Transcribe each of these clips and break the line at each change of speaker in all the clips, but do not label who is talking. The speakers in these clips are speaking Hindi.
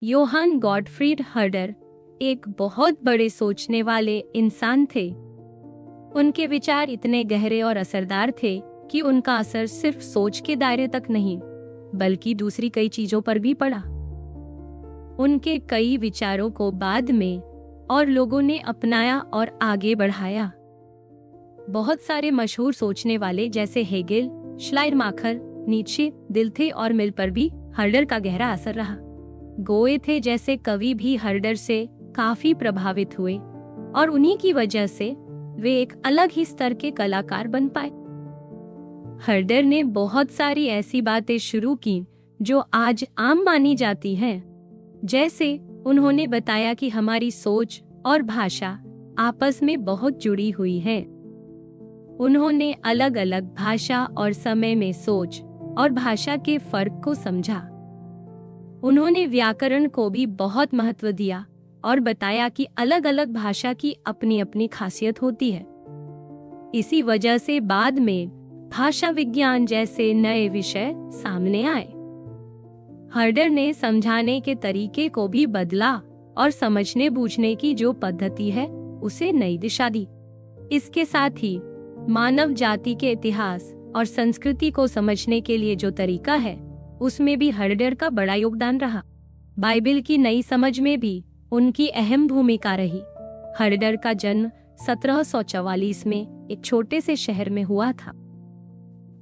योहान गॉटफ्रीड हर्डर एक बहुत बड़े सोचने वाले इंसान थे। उनके विचार इतने गहरे और असरदार थे कि उनका असर सिर्फ सोच के दायरे तक नहीं बल्कि दूसरी कई चीजों पर भी पड़ा। उनके कई विचारों को बाद में और लोगों ने अपनाया और आगे बढ़ाया। बहुत सारे मशहूर सोचने वाले जैसे हेगेल, श्लायरमाखर, नीत्शे, दिल्थे और मिल पर भी हर्डर का गहरा असर रहा। गोएथे जैसे कवि भी हर्डर से काफी प्रभावित हुए और उन्हीं की वजह से वे एक अलग ही स्तर के कलाकार बन पाए। हर्डर ने बहुत सारी ऐसी बातें शुरू की जो आज आम मानी जाती हैं। जैसे उन्होंने बताया कि हमारी सोच और भाषा आपस में बहुत जुड़ी हुई है। उन्होंने अलग अलग भाषा और समय में सोच और भाषा के फर्क को समझा। उन्होंने व्याकरण को भी बहुत महत्व दिया और बताया कि अलग अलग भाषा की अपनी अपनी खासियत होती है। इसी वजह से बाद में भाषा विज्ञान जैसे नए विषय सामने आए। हर्डर ने समझाने के तरीके को भी बदला और समझने बूझने की जो पद्धति है उसे नई दिशा दी। इसके साथ ही मानव जाति के इतिहास और संस्कृति को समझने के लिए जो तरीका है उसमें भी हर्डर का बड़ा योगदान रहा। बाइबिल की नई समझ में भी उनकी अहम भूमिका रही। हर्डर का जन्म 1744 में एक छोटे से शहर में हुआ था।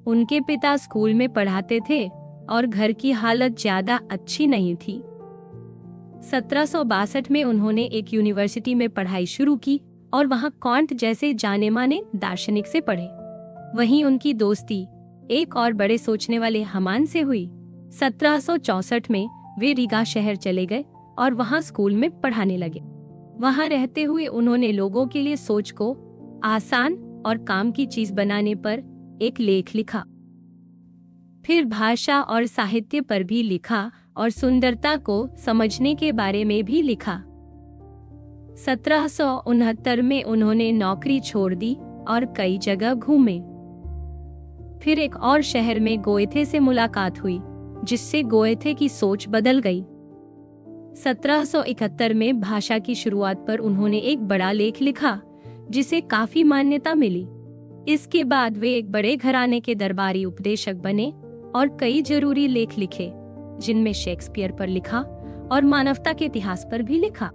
उनके पिता स्कूल में पढ़ाते थे और घर की हालत ज्यादा अच्छी नहीं थी। 1762 में उन्होंने एक यूनिवर्सिटी में पढ़ाई शुरू की और वहां कांट जैसे जाने माने दार्शनिक से पढ़े। वहीं उनकी दोस्ती एक और बड़े सोचने वाले हमान से हुई। 1764 में वे रीगा शहर चले गए और वहां स्कूल में पढ़ाने लगे। वहां रहते हुए उन्होंने लोगों के लिए सोच को आसान और काम की चीज बनाने पर एक लेख लिखा। फिर भाषा और साहित्य पर भी लिखा और सुंदरता को समझने के बारे में भी लिखा। 1769 में उन्होंने नौकरी छोड़ दी और कई जगह घूमे। फिर एक और शहर में गोएथे से मुलाकात हुई जिससे गोएथे की सोच बदल गई। 1771 में भाषा की शुरुआत पर उन्होंने एक बड़ा लेख लिखा जिसे काफी मान्यता मिली। इसके बाद वे एक बड़े घराने के दरबारी उपदेशक बने और कई जरूरी लेख लिखे जिनमें शेक्सपियर पर लिखा और मानवता के इतिहास पर भी लिखा।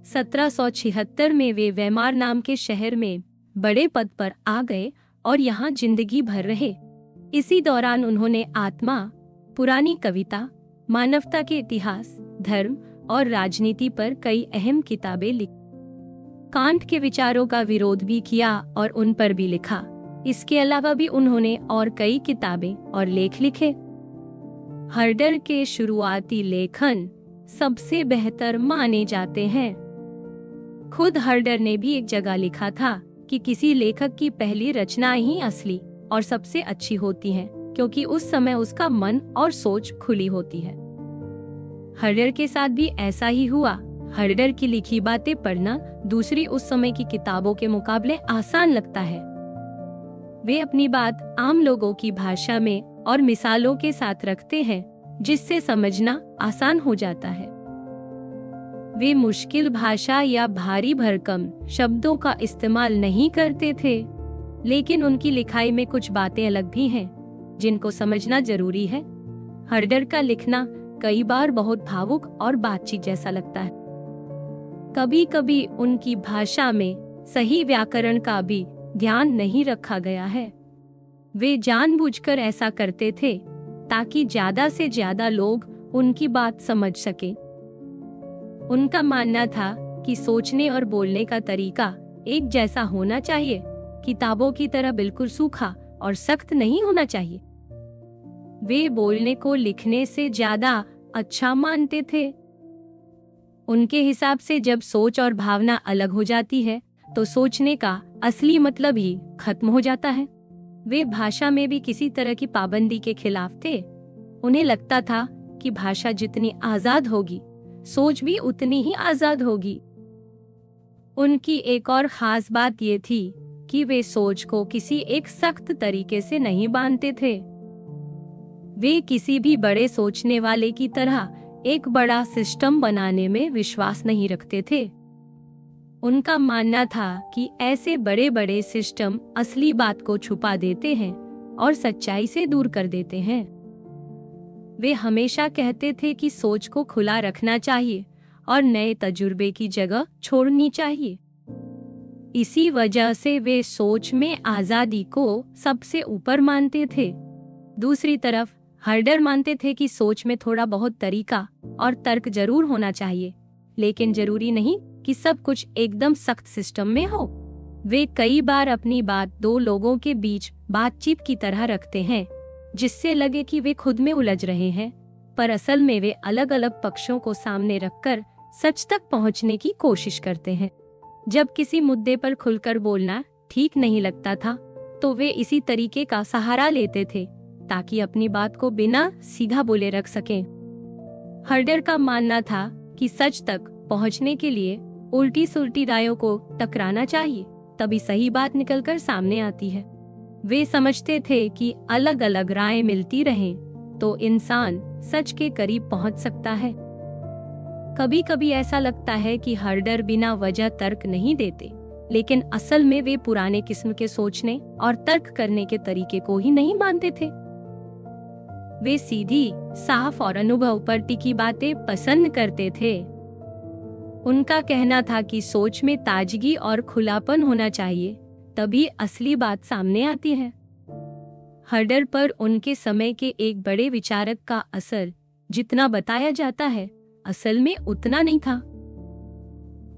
1776 में वे वेमार नाम के शहर में बड़े पद पर आ गए और यहाँ जिंदगी भर रहे। इसी दौरान उन्होंने आत्मा, पुरानी कविता, मानवता के इतिहास, धर्म और राजनीति पर कई अहम किताबें लिखी। कांट के विचारों का विरोध भी किया और उन पर भी लिखा। इसके अलावा भी उन्होंने और कई किताबें और लेख लिखे। हर्डर के शुरुआती लेखन सबसे बेहतर माने जाते हैं। खुद हर्डर ने भी एक जगह लिखा था कि किसी लेखक की पहली रचना ही असली और सबसे अच्छी होती है क्योंकि उस समय उसका मन और सोच खुली होती है। हर्डर के साथ भी ऐसा ही हुआ। हर्डर की लिखी बातें पढ़ना दूसरी उस समय की किताबों के मुकाबले आसान लगता है। वे अपनी बात आम लोगों की भाषा में और मिसालों के साथ रखते हैं जिससे समझना आसान हो जाता है। वे मुश्किल भाषा या भारी भरकम शब्दों का इस्तेमाल नहीं करते थे, लेकिन उनकी लिखाई में कुछ बातें अलग भी हैं जिनको समझना जरूरी है। हर्डर का लिखना कई बार बहुत भावुक और बातचीत जैसा लगता है। कभी कभी उनकी भाषा में सही व्याकरण का भी ध्यान नहीं रखा गया है। वे जानबूझकर ऐसा करते थे ताकि ज्यादा से ज्यादा लोग उनकी बात समझ सकें। उनका मानना था कि सोचने और बोलने का तरीका एक जैसा होना चाहिए, किताबों की तरह बिल्कुल सूखा और सख्त नहीं होना चाहिए। वे बोलने को लिखने से ज्यादा अच्छा मानते थे। उनके हिसाब से जब सोच और भावना अलग हो जाती है तो सोचने का असली मतलब ही खत्म हो जाता है। वे भाषा में भी किसी तरह की पाबंदी के खिलाफ थे। उन्हें लगता था कि भाषा जितनी आजाद होगी सोच भी उतनी ही आजाद होगी। उनकी एक और खास बात ये थी कि वे सोच को किसी एक सख्त तरीके से नहीं बांधते थे। वे किसी भी बड़े सोचने वाले की तरह एक बड़ा सिस्टम बनाने में विश्वास नहीं रखते थे। उनका मानना था कि ऐसे बड़े बड़े सिस्टम असली बात को छुपा देते हैं और सच्चाई से दूर कर देते हैं। वे हमेशा कहते थे कि सोच को खुला रखना चाहिए और नए तजुर्बे की जगह छोड़नी चाहिए। इसी वजह से वे सोच में आजादी को सबसे ऊपर मानते थे। दूसरी तरफ हर्डर मानते थे कि सोच में थोड़ा बहुत तरीका और तर्क जरूर होना चाहिए, लेकिन जरूरी नहीं कि सब कुछ एकदम सख्त सिस्टम में हो। वे कई बार अपनी बात दो लोगों के बीच बातचीत की तरह रखते हैं, जिससे लगे कि वे खुद में उलझ रहे हैं, पर असल में वे अलग अलग पक्षों को सामने रखकर सच तक पहुंचने की कोशिश करते हैं। जब किसी मुद्दे पर खुलकर बोलना ठीक नहीं लगता था, तो वे इसी तरीके का सहारा लेते थे ताकि अपनी बात को बिना सीधा बोले रख सकें। हर्डर का मानना था कि सच तक पहुंचने के लिए उल्टी सुलटी रायों को टकराना चाहिए, तभी सही बात निकलकर सामने आती है। वे समझते थे कि अलग अलग राय मिलती रहें तो इंसान सच के करीब पहुंच सकता है। कभी कभी ऐसा लगता है कि हर्डर बिना वजह तर्क नहीं देते, लेकिन असल में वे पुराने किस्म के सोचने और तर्क करने के तरीके को ही नहीं मानते थे। वे सीधी, साफ और अनुभव पर टिकी बातें पसंद करते थे। उनका कहना था कि सोच में ताजगी और खुलापन होना चाहिए, तभी असली बात सामने आती है। हर्डर पर उनके समय के एक बड़े विचारक का असर जितना बताया जाता है, असल में उतना नहीं था।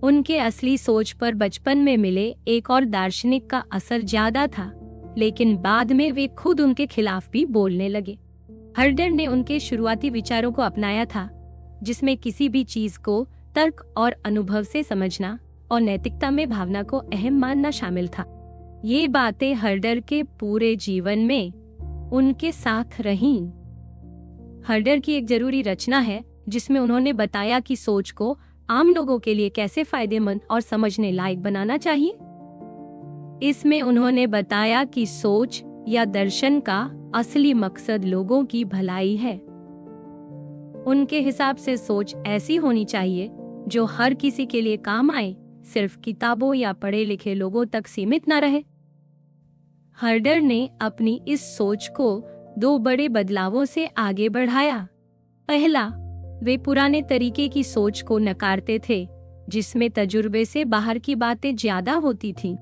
उनके असली सोच पर बचपन में मिले एक और दार्शनिक का असर ज्यादा था, लेकिन बाद में वे खुद उनके खिलाफ भी बोलने लगे। हर्डर ने उनके शुरुआती विचारों को अपनाया था, जिसमें किसी भी चीज को तर्क और अनुभव से समझना और नैतिकता में भावना को अहम मानना शामिल था। ये बातें हर्डर के पूरे जीवन में उनके साथ रहीं। हर्डर की एक जरूरी रचना है जिसमें उन्होंने बताया कि सोच को आम लोगों के लिए कैसे फायदेमंद और समझने लायक बनाना चाहिए। इसमें उन्होंने बताया कि सोच या दर्शन का असली मकसद लोगों की भलाई है। उनके हिसाब से सोच ऐसी होनी चाहिए जो हर किसी के लिए काम आए, सिर्फ किताबों या पढ़े लिखे लोगों तक सीमित न रहे। हर्डर ने अपनी इस सोच को दो बड़े बदलावों से आगे बढ़ाया। पहला, वे पुराने तरीके की सोच को नकारते थे, जिसमें तजुर्बे से बाहर की बातें ज्यादा होती थीं।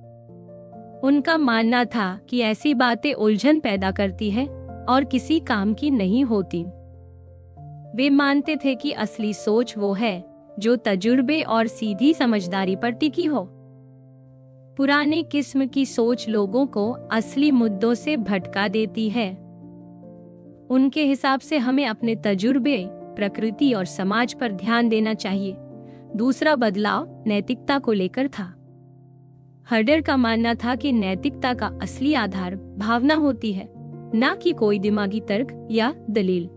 उनका मानना था कि ऐसी बातें उलझन पैदा करती है और किसी काम की नहीं होती। वे मानते थे कि असली सोच वो है जो तजुर्बे और सीधी समझदारी पर टिकी हो। पुराने किस्म की सोच लोगों को असली मुद्दों से भटका देती है। उनके हिसाब से हमें अपने तजुर्बे, प्रकृति और समाज पर ध्यान देना चाहिए। दूसरा बदलाव नैतिकता को लेकर था। हर्डर का मानना था कि नैतिकता का असली आधार भावना होती है, न कि कोई दिमागी तर्क या दलील।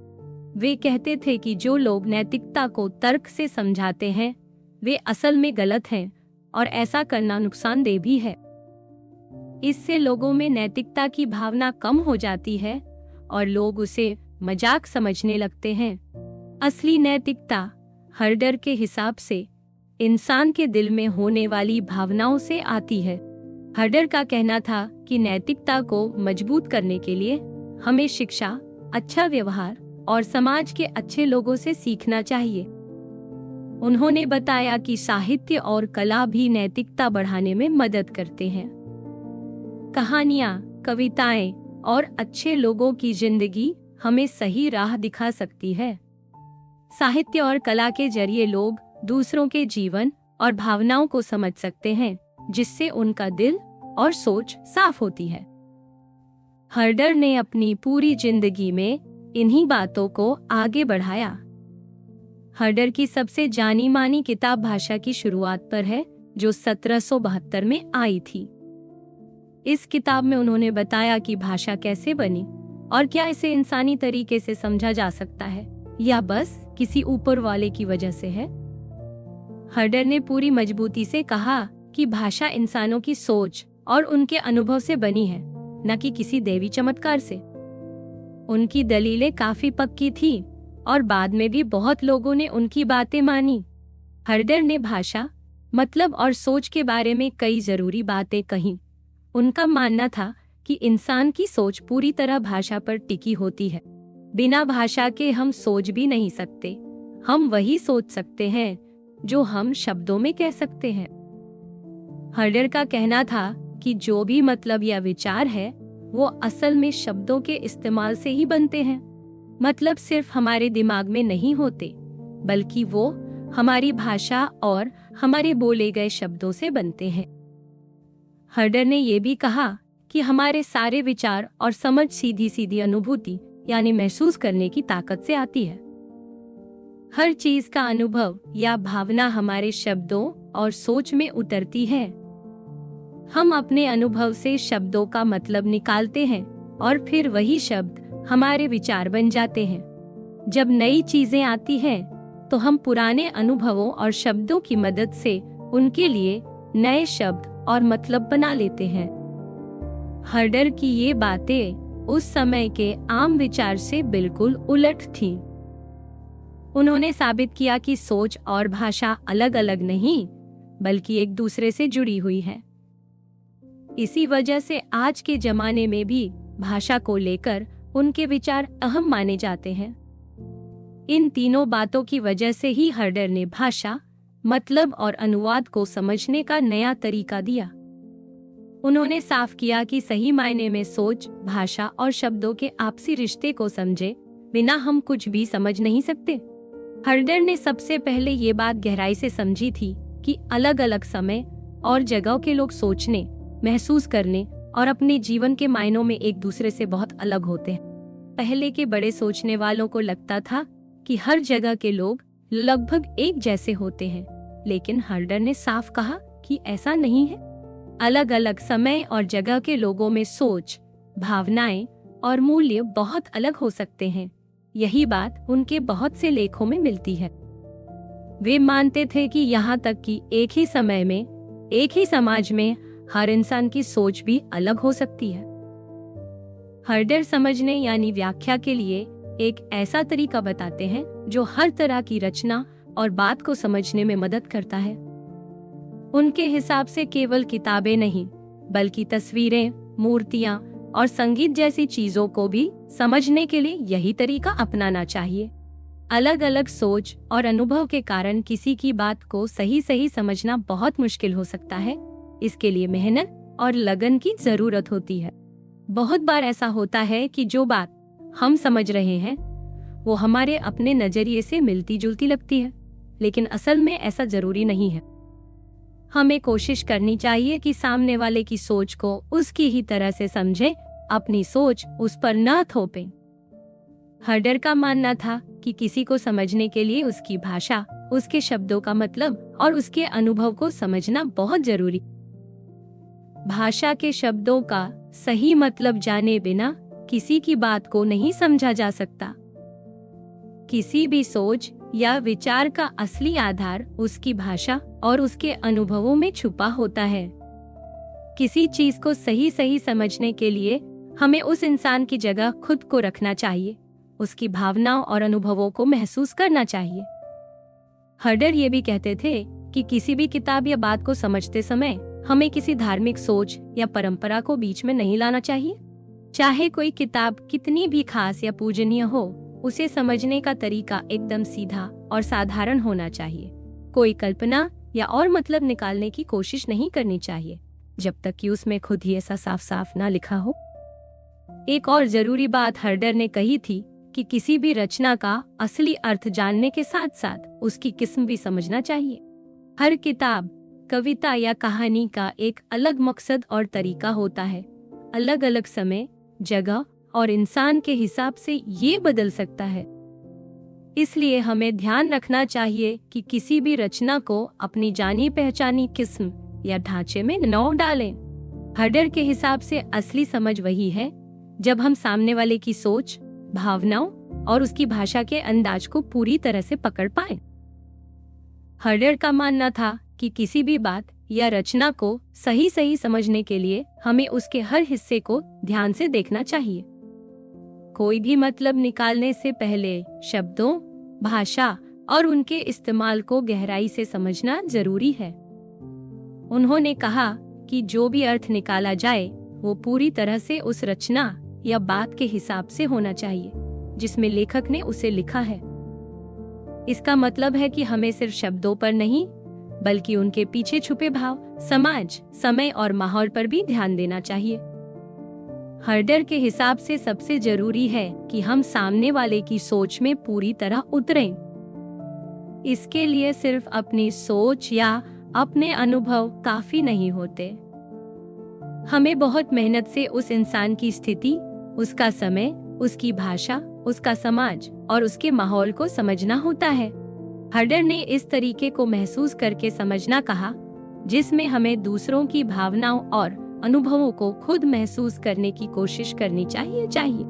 वे कहते थे कि जो लोग नैतिकता को तर्क से समझाते हैं, वे असल में गलत हैं और ऐसा करना नुकसानदेह भी है। इससे लोगों में नैतिकता की भावना कम हो जाती है और लोग उसे मजाक समझने लगते हैं। असली नैतिकता हर्डर के हिसाब से इंसान के दिल में होने वाली भावनाओं से आती है। हर्डर का कहना था कि नैतिकता को मजबूत करने के लिए हमें शिक्षा, अच्छा व्यवहार और समाज के अच्छे लोगों से सीखना चाहिए। उन्होंने बताया कि साहित्य और कला भी नैतिकता बढ़ाने में मदद करते हैं। कहानियाँ, कविताएं और अच्छे लोगों की जिंदगी हमें सही राह दिखा सकती है। साहित्य और कला के जरिए लोग दूसरों के जीवन और भावनाओं को समझ सकते हैं, जिससे उनका दिल और सोच साफ होती है। हर्डर ने अपनी पूरी जिंदगी में इन्हीं बातों को आगे बढ़ाया। हर्डर की सबसे जानी मानी किताब भाषा की शुरुआत पर है, जो 1772 में आई थी। इस किताब में उन्होंने बताया कि भाषा कैसे बनी और क्या इसे इंसानी तरीके से समझा जा सकता है या बस किसी ऊपर वाले की वजह से है। हर्डर ने पूरी मजबूती से कहा कि भाषा इंसानों की सोच और उनके अनुभव से बनी है, न कि किसी दैवी चमत्कार से। उनकी दलीलें काफी पक्की थी और बाद में भी बहुत लोगों ने उनकी बातें मानी। हर्डर ने भाषा, मतलब और सोच के बारे में कई जरूरी बातें कहीं। उनका मानना था कि इंसान की सोच पूरी तरह भाषा पर टिकी होती है। बिना भाषा के हम सोच भी नहीं सकते। हम वही सोच सकते हैं जो हम शब्दों में कह सकते हैं। हर्डर का कहना था कि जो भी मतलब या विचार है वो असल में शब्दों के इस्तेमाल से ही बनते हैं। मतलब सिर्फ हमारे दिमाग में नहीं होते, बल्कि वो हमारी भाषा और हमारे बोले गए शब्दों से बनते हैं। हर्डर ने ये भी कहा कि हमारे सारे विचार और समझ सीधी सीधी अनुभूति यानी महसूस करने की ताकत से आती है। हर चीज का अनुभव या भावना हमारे शब्दों और सोच में उतरती है। हम अपने अनुभव से शब्दों का मतलब निकालते हैं और फिर वही शब्द हमारे विचार बन जाते हैं। जब नई चीजें आती हैं, तो हम पुराने अनुभवों और शब्दों की मदद से उनके लिए नए शब्द और मतलब बना लेते हैं। हर्डर की ये बातें उस समय के आम विचार से बिल्कुल उलट थीं। उन्होंने साबित किया कि सोच और भाषा अलग अलग नहीं, बल्कि एक दूसरे से जुड़ी हुई है। इसी वजह से आज के जमाने में भी भाषा को लेकर उनके विचार अहम माने जाते हैं। इन तीनों बातों की वजह से ही हर्डर ने भाषा, मतलब और अनुवाद को समझने का नया तरीका दिया। उन्होंने साफ किया कि सही मायने में सोच, भाषा और शब्दों के आपसी रिश्ते को समझे बिना हम कुछ भी समझ नहीं सकते। हर्डर ने सबसे पहले ये बात गहराई से समझी थी कि अलग अलग समय और जगह के लोग सोचने, महसूस करने और अपने जीवन के मायनों में एक दूसरे से बहुत अलग होते हैं। पहले के बड़े सोचने वालों को लगता था कि हर जगह के लोग लगभग एक जैसे होते हैं, लेकिन हर्डर ने साफ कहा कि ऐसा नहीं है। अलग अलग समय और जगह के लोगों में सोच, भावनाएं और मूल्य बहुत अलग हो सकते हैं। यही बात उनके बहुत से लेखों में मिलती है। वे मानते थे कि यहाँ तक कि एक ही समय में, एक ही समाज में हर इंसान की सोच भी अलग हो सकती है। हर्डर समझने यानी व्याख्या के लिए एक ऐसा तरीका बताते हैं जो हर तरह की रचना और बात को समझने में मदद करता है। उनके हिसाब से केवल किताबें नहीं, बल्कि तस्वीरें, मूर्तियां और संगीत जैसी चीजों को भी समझने के लिए यही तरीका अपनाना चाहिए। अलग अलग सोच और अनुभव के कारण किसी की बात को सही सही समझना बहुत मुश्किल हो सकता है। इसके लिए मेहनत और लगन की जरूरत होती है। बहुत बार ऐसा होता है कि जो बात हम समझ रहे हैं वो हमारे अपने नजरिए से मिलती जुलती लगती है, लेकिन असल में ऐसा जरूरी नहीं है। हमें कोशिश करनी चाहिए कि सामने वाले की सोच को उसकी ही तरह से समझें, अपनी सोच उस पर न थोपें। हर्डर का मानना था कि किसी को समझने के लिए उसकी भाषा, उसके शब्दों का मतलब और उसके अनुभव को समझना बहुत जरूरी। भाषा के शब्दों का सही मतलब जाने बिना किसी की बात को नहीं समझा जा सकता। किसी भी सोच या विचार का असली आधार उसकी भाषा और उसके अनुभवों में छुपा होता है। किसी चीज को सही सही समझने के लिए हमें उस इंसान की जगह खुद को रखना चाहिए, उसकी भावनाओं और अनुभवों को महसूस करना चाहिए। हर्डर ये भी कहते थे कि किसी भी किताब या बात को समझते समय हमें किसी धार्मिक सोच या परंपरा को बीच में नहीं लाना चाहिए। चाहे कोई किताब कितनी भी खास या पूजनीय हो, उसे समझने का तरीका एकदम सीधा और साधारण होना चाहिए। कोई कल्पना या और मतलब निकालने की कोशिश नहीं करनी चाहिए, जब तक कि उसमें खुद ही ऐसा साफ साफ ना लिखा हो। एक और जरूरी बात हर्डर ने कही थी कि किसी भी रचना का असली अर्थ जानने के साथ साथ उसकी किस्म भी समझना चाहिए। हर किताब, कविता या कहानी का एक अलग मकसद और तरीका होता है। अलग अलग समय, जगह और इंसान के हिसाब से ये बदल सकता है। इसलिए हमें ध्यान रखना चाहिए कि किसी भी रचना को अपनी जानी पहचानी किस्म या ढांचे में न डालें। हर्डर के हिसाब से असली समझ वही है जब हम सामने वाले की सोच, भावनाओं और उसकी भाषा के अंदाज को पूरी तरह से पकड़ पाएं। हर्डर का मानना था कि किसी भी बात या रचना को सही सही समझने के लिए हमें उसके हर हिस्से को ध्यान से देखना चाहिए। कोई भी मतलब निकालने से पहले शब्दों, भाषा और उनके इस्तेमाल को गहराई से समझना जरूरी है। उन्होंने कहा कि जो भी अर्थ निकाला जाए वो पूरी तरह से उस रचना या बात के हिसाब से होना चाहिए जिसमें लेखक ने उसे लिखा है। इसका मतलब है कि हमें सिर्फ शब्दों पर नहीं बल्कि उनके पीछे छुपे भाव, समाज, समय और माहौल पर भी ध्यान देना चाहिए। हर्डर के हिसाब से सबसे जरूरी है कि हम सामने वाले की सोच में पूरी तरह उतरें। इसके लिए सिर्फ अपनी सोच या अपने अनुभव काफी नहीं होते। हमें बहुत मेहनत से उस इंसान की स्थिति, उसका समय, उसकी भाषा, उसका समाज और उसके माहौल को समझना होता है। हर्डर ने इस तरीके को महसूस करके समझना कहा जिसमें हमें दूसरों की भावनाओं और अनुभवों को खुद महसूस करने की कोशिश करनी चाहिए।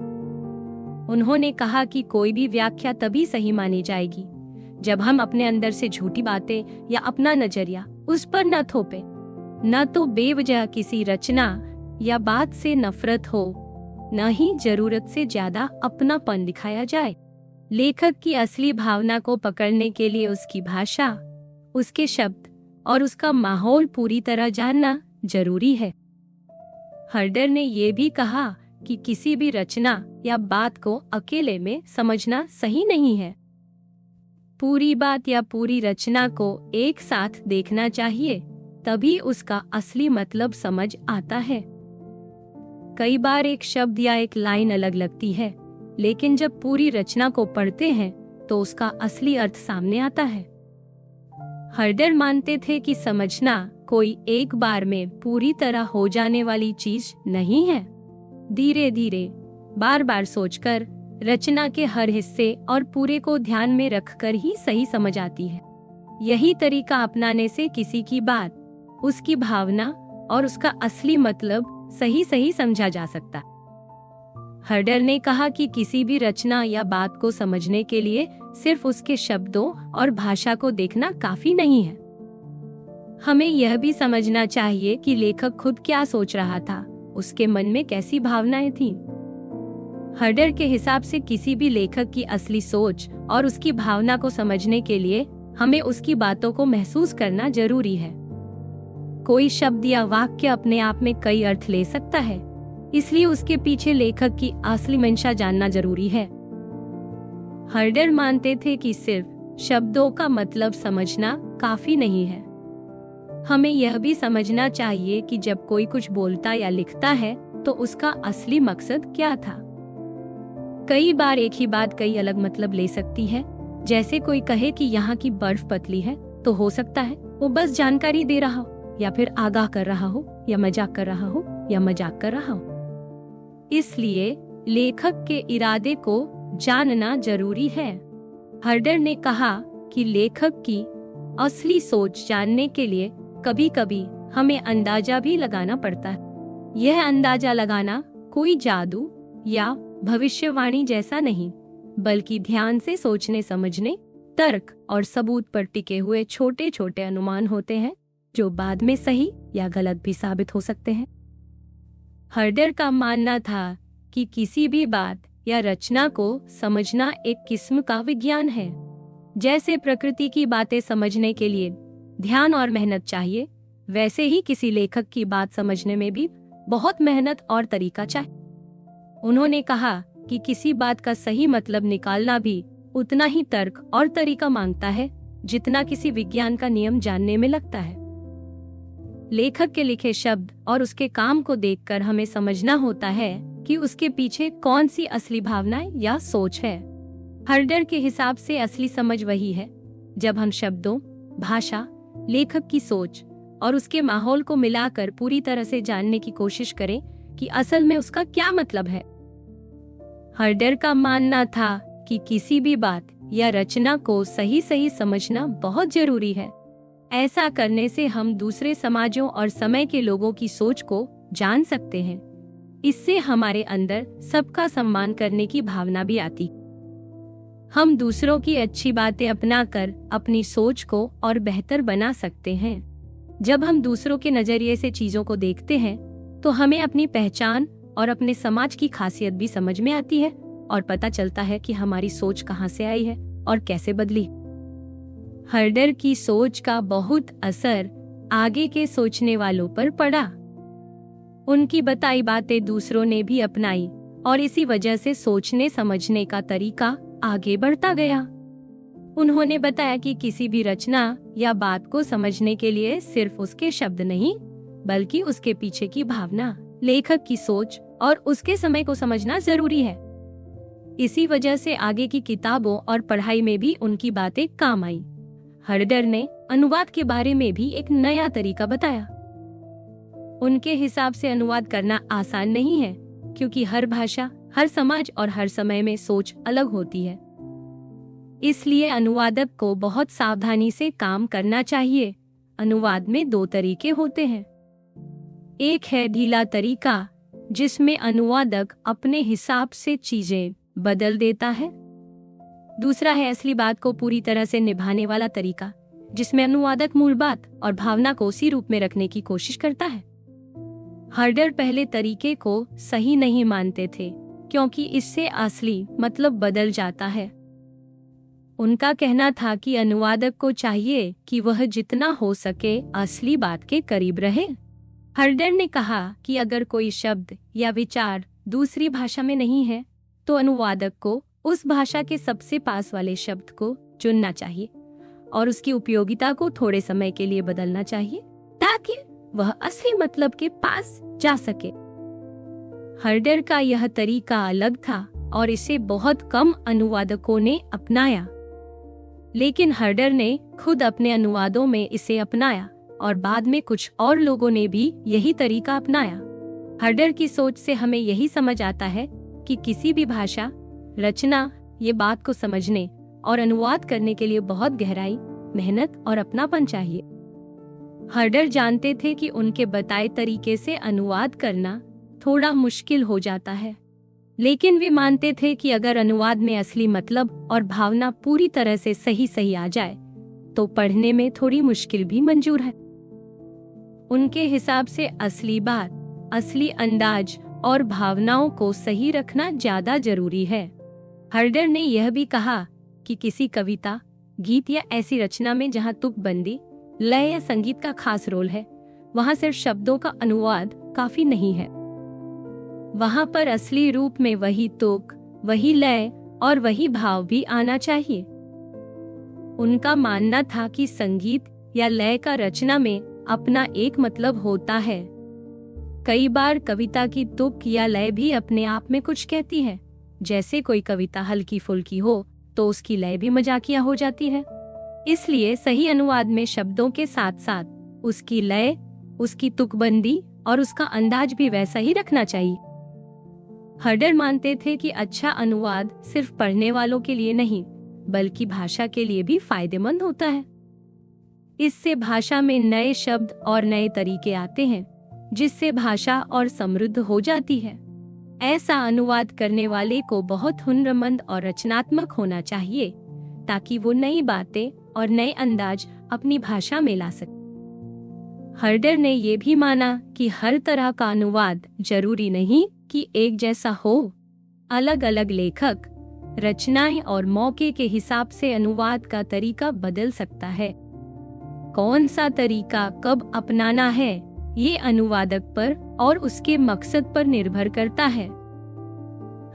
उन्होंने कहा कि कोई भी व्याख्या तभी सही मानी जाएगी जब हम अपने अंदर से झूठी बातें या अपना नजरिया उस पर न थोपे, न तो बेवजह किसी रचना या बात से नफरत हो, न ही जरूरत से ज्यादा अपनापन दिखाया जाए। लेखक की असली भावना को पकड़ने के लिए उसकी भाषा, उसके शब्द और उसका माहौल पूरी तरह जानना जरूरी है। हर्डर ने ये भी कहा कि किसी भी रचना या बात को अकेले में समझना सही नहीं है। पूरी बात या पूरी रचना को एक साथ देखना चाहिए, तभी उसका असली मतलब समझ आता है। कई बार एक शब्द या एक लाइन अलग लगती है, लेकिन जब पूरी रचना को पढ़ते हैं तो उसका असली अर्थ सामने आता है। हर्डर मानते थे कि समझना कोई एक बार में पूरी तरह हो जाने वाली चीज नहीं है। धीरे धीरे, बार बार सोचकर रचना के हर हिस्से और पूरे को ध्यान में रखकर ही सही समझ आती है। यही तरीका अपनाने से किसी की बात, उसकी भावना और उसका असली मतलब सही समझा जा सकता। हर्डर ने कहा कि किसी भी रचना या बात को समझने के लिए सिर्फ उसके शब्दों और भाषा को देखना काफी नहीं है। हमें यह भी समझना चाहिए कि लेखक खुद क्या सोच रहा था, उसके मन में कैसी भावनाएं थीं। हर्डर के हिसाब से किसी भी लेखक की असली सोच और उसकी भावना को समझने के लिए हमें उसकी बातों को महसूस करना जरूरी है। कोई शब्द या वाक्य अपने आप में कई अर्थ ले सकता है, इसलिए उसके पीछे लेखक की असली मंशा जानना जरूरी है। हर्डर मानते थे कि सिर्फ शब्दों का मतलब समझना काफी नहीं है। हमें यह भी समझना चाहिए कि जब कोई कुछ बोलता या लिखता है तो उसका असली मकसद क्या था। कई बार एक ही बात कई अलग मतलब ले सकती है। जैसे कोई कहे कि यहाँ की बर्फ पतली है, तो हो सकता है वो बस जानकारी दे रहा हो, या फिर आगाह कर रहा हो, या मजाक कर रहा हो, या मजाक कर रहा हो। इसलिए लेखक के इरादे को जानना जरूरी है। हर्डर ने कहा कि लेखक की असली सोच जानने के लिए कभी कभी हमें अंदाजा भी लगाना पड़ता है। यह अंदाजा लगाना कोई जादू या भविष्यवाणी जैसा नहीं, बल्कि ध्यान से सोचने समझने, तर्क और सबूत पर टिके हुए छोटे छोटे अनुमान होते हैं जो बाद में सही या गलत भी साबित हो सकते हैं। हर्डर का मानना था कि किसी भी बात या रचना को समझना एक किस्म का विज्ञान है। जैसे प्रकृति की बातें समझने के लिए ध्यान और मेहनत चाहिए, वैसे ही किसी लेखक की बात समझने में भी बहुत मेहनत और तरीका चाहिए। उन्होंने कहा कि किसी बात का सही मतलब निकालना भी उतना ही तर्क और तरीका मांगता है जितना किसी विज्ञान का नियम जानने में लगता है। लेखक के लिखे शब्द और उसके काम को देखकर हमें समझना होता है कि उसके पीछे कौन सी असली भावनाएं या सोच है। हर्डर के हिसाब से असली समझ वही है जब हम शब्दों, भाषा, लेखक की सोच और उसके माहौल को मिलाकर पूरी तरह से जानने की कोशिश करें कि असल में उसका क्या मतलब है। हर्डर का मानना था कि किसी भी बात या रचना को सही समझना बहुत जरूरी है। ऐसा करने से हम दूसरे समाजों और समय के लोगों की सोच को जान सकते हैं। इससे हमारे अंदर सबका सम्मान करने की भावना भी आती। हम दूसरों की अच्छी बातें अपनाकर अपनी सोच को और बेहतर बना सकते हैं। जब हम दूसरों के नजरिए से चीजों को देखते हैं तो हमें अपनी पहचान और अपने समाज की खासियत भी समझ में आती है और पता चलता है कि हमारी सोच कहाँ से आई है और कैसे बदली। हर्डर की सोच का बहुत असर आगे के सोचने वालों पर पड़ा। उनकी बताई बातें दूसरों ने भी अपनाई और इसी वजह से सोचने समझने का तरीका आगे बढ़ता गया। उन्होंने बताया कि किसी भी रचना या बात को समझने के लिए सिर्फ उसके शब्द नहीं, बल्कि उसके पीछे की भावना, लेखक की सोच और उसके समय को समझना जरूरी है। इसी वजह से आगे की किताबों और पढ़ाई में भी उनकी बातें काम आई। हर्डर ने अनुवाद के बारे में भी एक नया तरीका बताया। उनके हिसाब से अनुवाद करना आसान नहीं है, क्योंकि हर भाषा, हर समाज और हर समय में सोच अलग होती है। इसलिए अनुवादक को बहुत सावधानी से काम करना चाहिए। अनुवाद में 2 तरीके होते हैं। एक है ढीला तरीका, जिसमें अनुवादक अपने हिसाब से चीजें बदल देता है। दूसरा है असली बात को पूरी तरह से निभाने वाला तरीका, जिसमें अनुवादक मूल बात और भावना को उसी रूप में रखने की कोशिश करता है। हर्डर पहले तरीके को सही नहीं मानते थे, क्योंकि इससे असली मतलब बदल जाता है। उनका कहना था कि अनुवादक को चाहिए कि वह जितना हो सके असली बात के करीब रहे। हर्डर ने कहा कि अगर कोई शब्द या विचार दूसरी भाषा में नहीं है, तो अनुवादक को उस भाषा के सबसे पास वाले शब्द को चुनना चाहिए और उसकी उपयोगिता को थोड़े समय के लिए बदलना चाहिए, ताकि वह असली मतलब के पास जा सके। हर्डर का यह तरीका अलग था और इसे बहुत कम अनुवादकों ने अपनाया, लेकिन हर्डर ने खुद अपने अनुवादों में इसे अपनाया और बाद में कुछ और लोगों ने भी यही तरीका अपनाया। हर्डर की सोच से हमें यही समझ आता है कि किसी भी भाषा, रचना, ये बात को समझने और अनुवाद करने के लिए बहुत गहराई, मेहनत और अपनापन चाहिए। हर्डर जानते थे कि उनके बताए तरीके से अनुवाद करना थोड़ा मुश्किल हो जाता है, लेकिन वे मानते थे कि अगर अनुवाद में असली मतलब और भावना पूरी तरह से सही आ जाए, तो पढ़ने में थोड़ी मुश्किल भी मंजूर है। उनके हिसाब से असली बात, असली अंदाज और भावनाओं को सही रखना ज्यादा जरूरी है। हर्डर ने यह भी कहा कि किसी कविता, गीत या ऐसी रचना में जहाँ तुकबंदी, लय या संगीत का खास रोल है, वहाँ सिर्फ शब्दों का अनुवाद काफी नहीं है। वहाँ पर असली रूप में वही तुक, वही लय और वही भाव भी आना चाहिए। उनका मानना था कि संगीत या लय का रचना में अपना एक मतलब होता है। कई बार कविता की तुक या लय भी अपने आप में कुछ कहती है। जैसे कोई कविता हल्की फुल्की हो तो उसकी लय भी मजाकिया हो जाती है। इसलिए सही अनुवाद में शब्दों के साथ साथ उसकी लय, उसकी तुकबंदी और उसका अंदाज भी वैसा ही रखना चाहिए। हर्डर मानते थे कि अच्छा अनुवाद सिर्फ पढ़ने वालों के लिए नहीं, बल्कि भाषा के लिए भी फायदेमंद होता है। इससे भाषा में नए शब्द और नए तरीके आते हैं, जिससे भाषा और समृद्ध हो जाती है। ऐसा अनुवाद करने वाले को बहुत हुनरमंद और रचनात्मक होना चाहिए, ताकि वो नई बातें और नए अंदाज अपनी भाषा में ला सके। हर्डर ने ये भी माना कि हर तरह का अनुवाद जरूरी नहीं कि एक जैसा हो। अलग अलग लेखक, रचनाएं और मौके के हिसाब से अनुवाद का तरीका बदल सकता है। कौन सा तरीका कब अपनाना है, ये अनुवादक पर और उसके मकसद पर निर्भर करता है।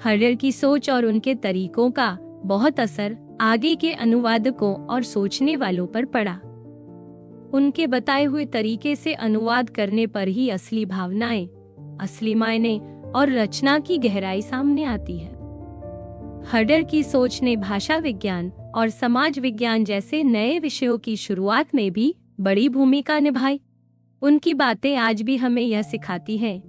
हर्डर की सोच और उनके तरीकों का बहुत असर आगे के अनुवादकों और सोचने वालों पर पड़ा। उनके बताए हुए तरीके से अनुवाद करने पर ही असली भावनाएं, असली मायने और रचना की गहराई सामने आती है। हर्डर की सोच ने भाषा विज्ञान और समाज विज्ञान जैसे नए विषयों की शुरुआत में भी बड़ी भूमिका निभाई। उनकी बातें आज भी हमें यह सिखाती हैं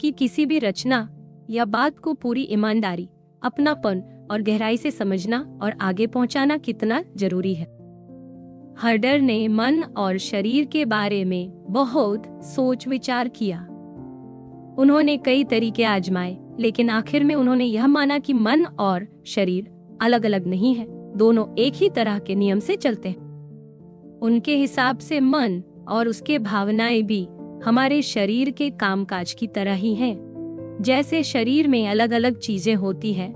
कि किसी भी रचना या बात को पूरी ईमानदारी, अपनापन और गहराई से समझना और आगे पहुंचाना कितना जरूरी है। हर्डर ने मन और शरीर के बारे में बहुत सोच विचार किया। उन्होंने कई तरीके आजमाए, लेकिन आखिर में उन्होंने यह माना कि मन और शरीर अलग अलग नहीं है, दोनों एक ही तरह के नियम से चलते हैं। उनके हिसाब से मन और उसके भावनाएं भी हमारे शरीर के कामकाज की तरह ही हैं। जैसे शरीर में अलग अलग चीजें होती हैं,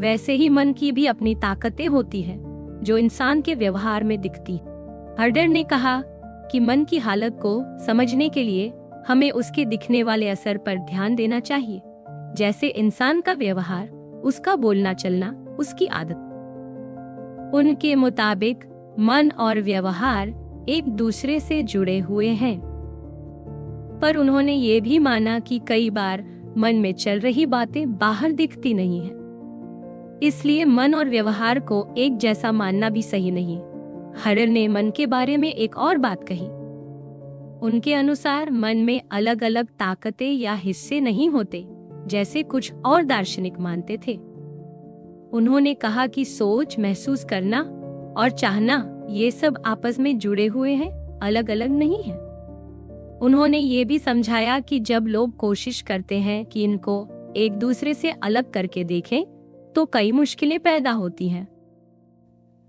वैसे ही मन की भी अपनी ताकतें होती हैं, जो इंसान के व्यवहार में दिखती। हर्डर ने कहा कि मन की हालत को समझने के लिए हमें उसके दिखने वाले असर पर ध्यान देना चाहिए, जैसे इंसान का व्यवहार, उसका बोलना चलना, उसकी आदत। उनके मुताबिक मन और व्यवहार एक दूसरे से जुड़े हुए हैं, पर उन्होंने ये भी माना कि कई बार मन में चल रही बातें बाहर दिखती नहीं है, इसलिए मन और व्यवहार को एक जैसा मानना भी सही नहीं। हर्डर ने मन के बारे में एक और बात कही। उनके अनुसार मन में अलग अलग ताकतें या हिस्से नहीं होते, जैसे कुछ और दार्शनिक मानते थे। उन्होंने कहा कि सोच, महसूस करना और चाहना ये सब आपस में जुड़े हुए हैं, अलग अलग नहीं हैं। उन्होंने ये भी समझाया कि जब लोग कोशिश करते हैं कि इनको एक दूसरे से अलग करके देखें, तो कई मुश्किलें पैदा होती हैं।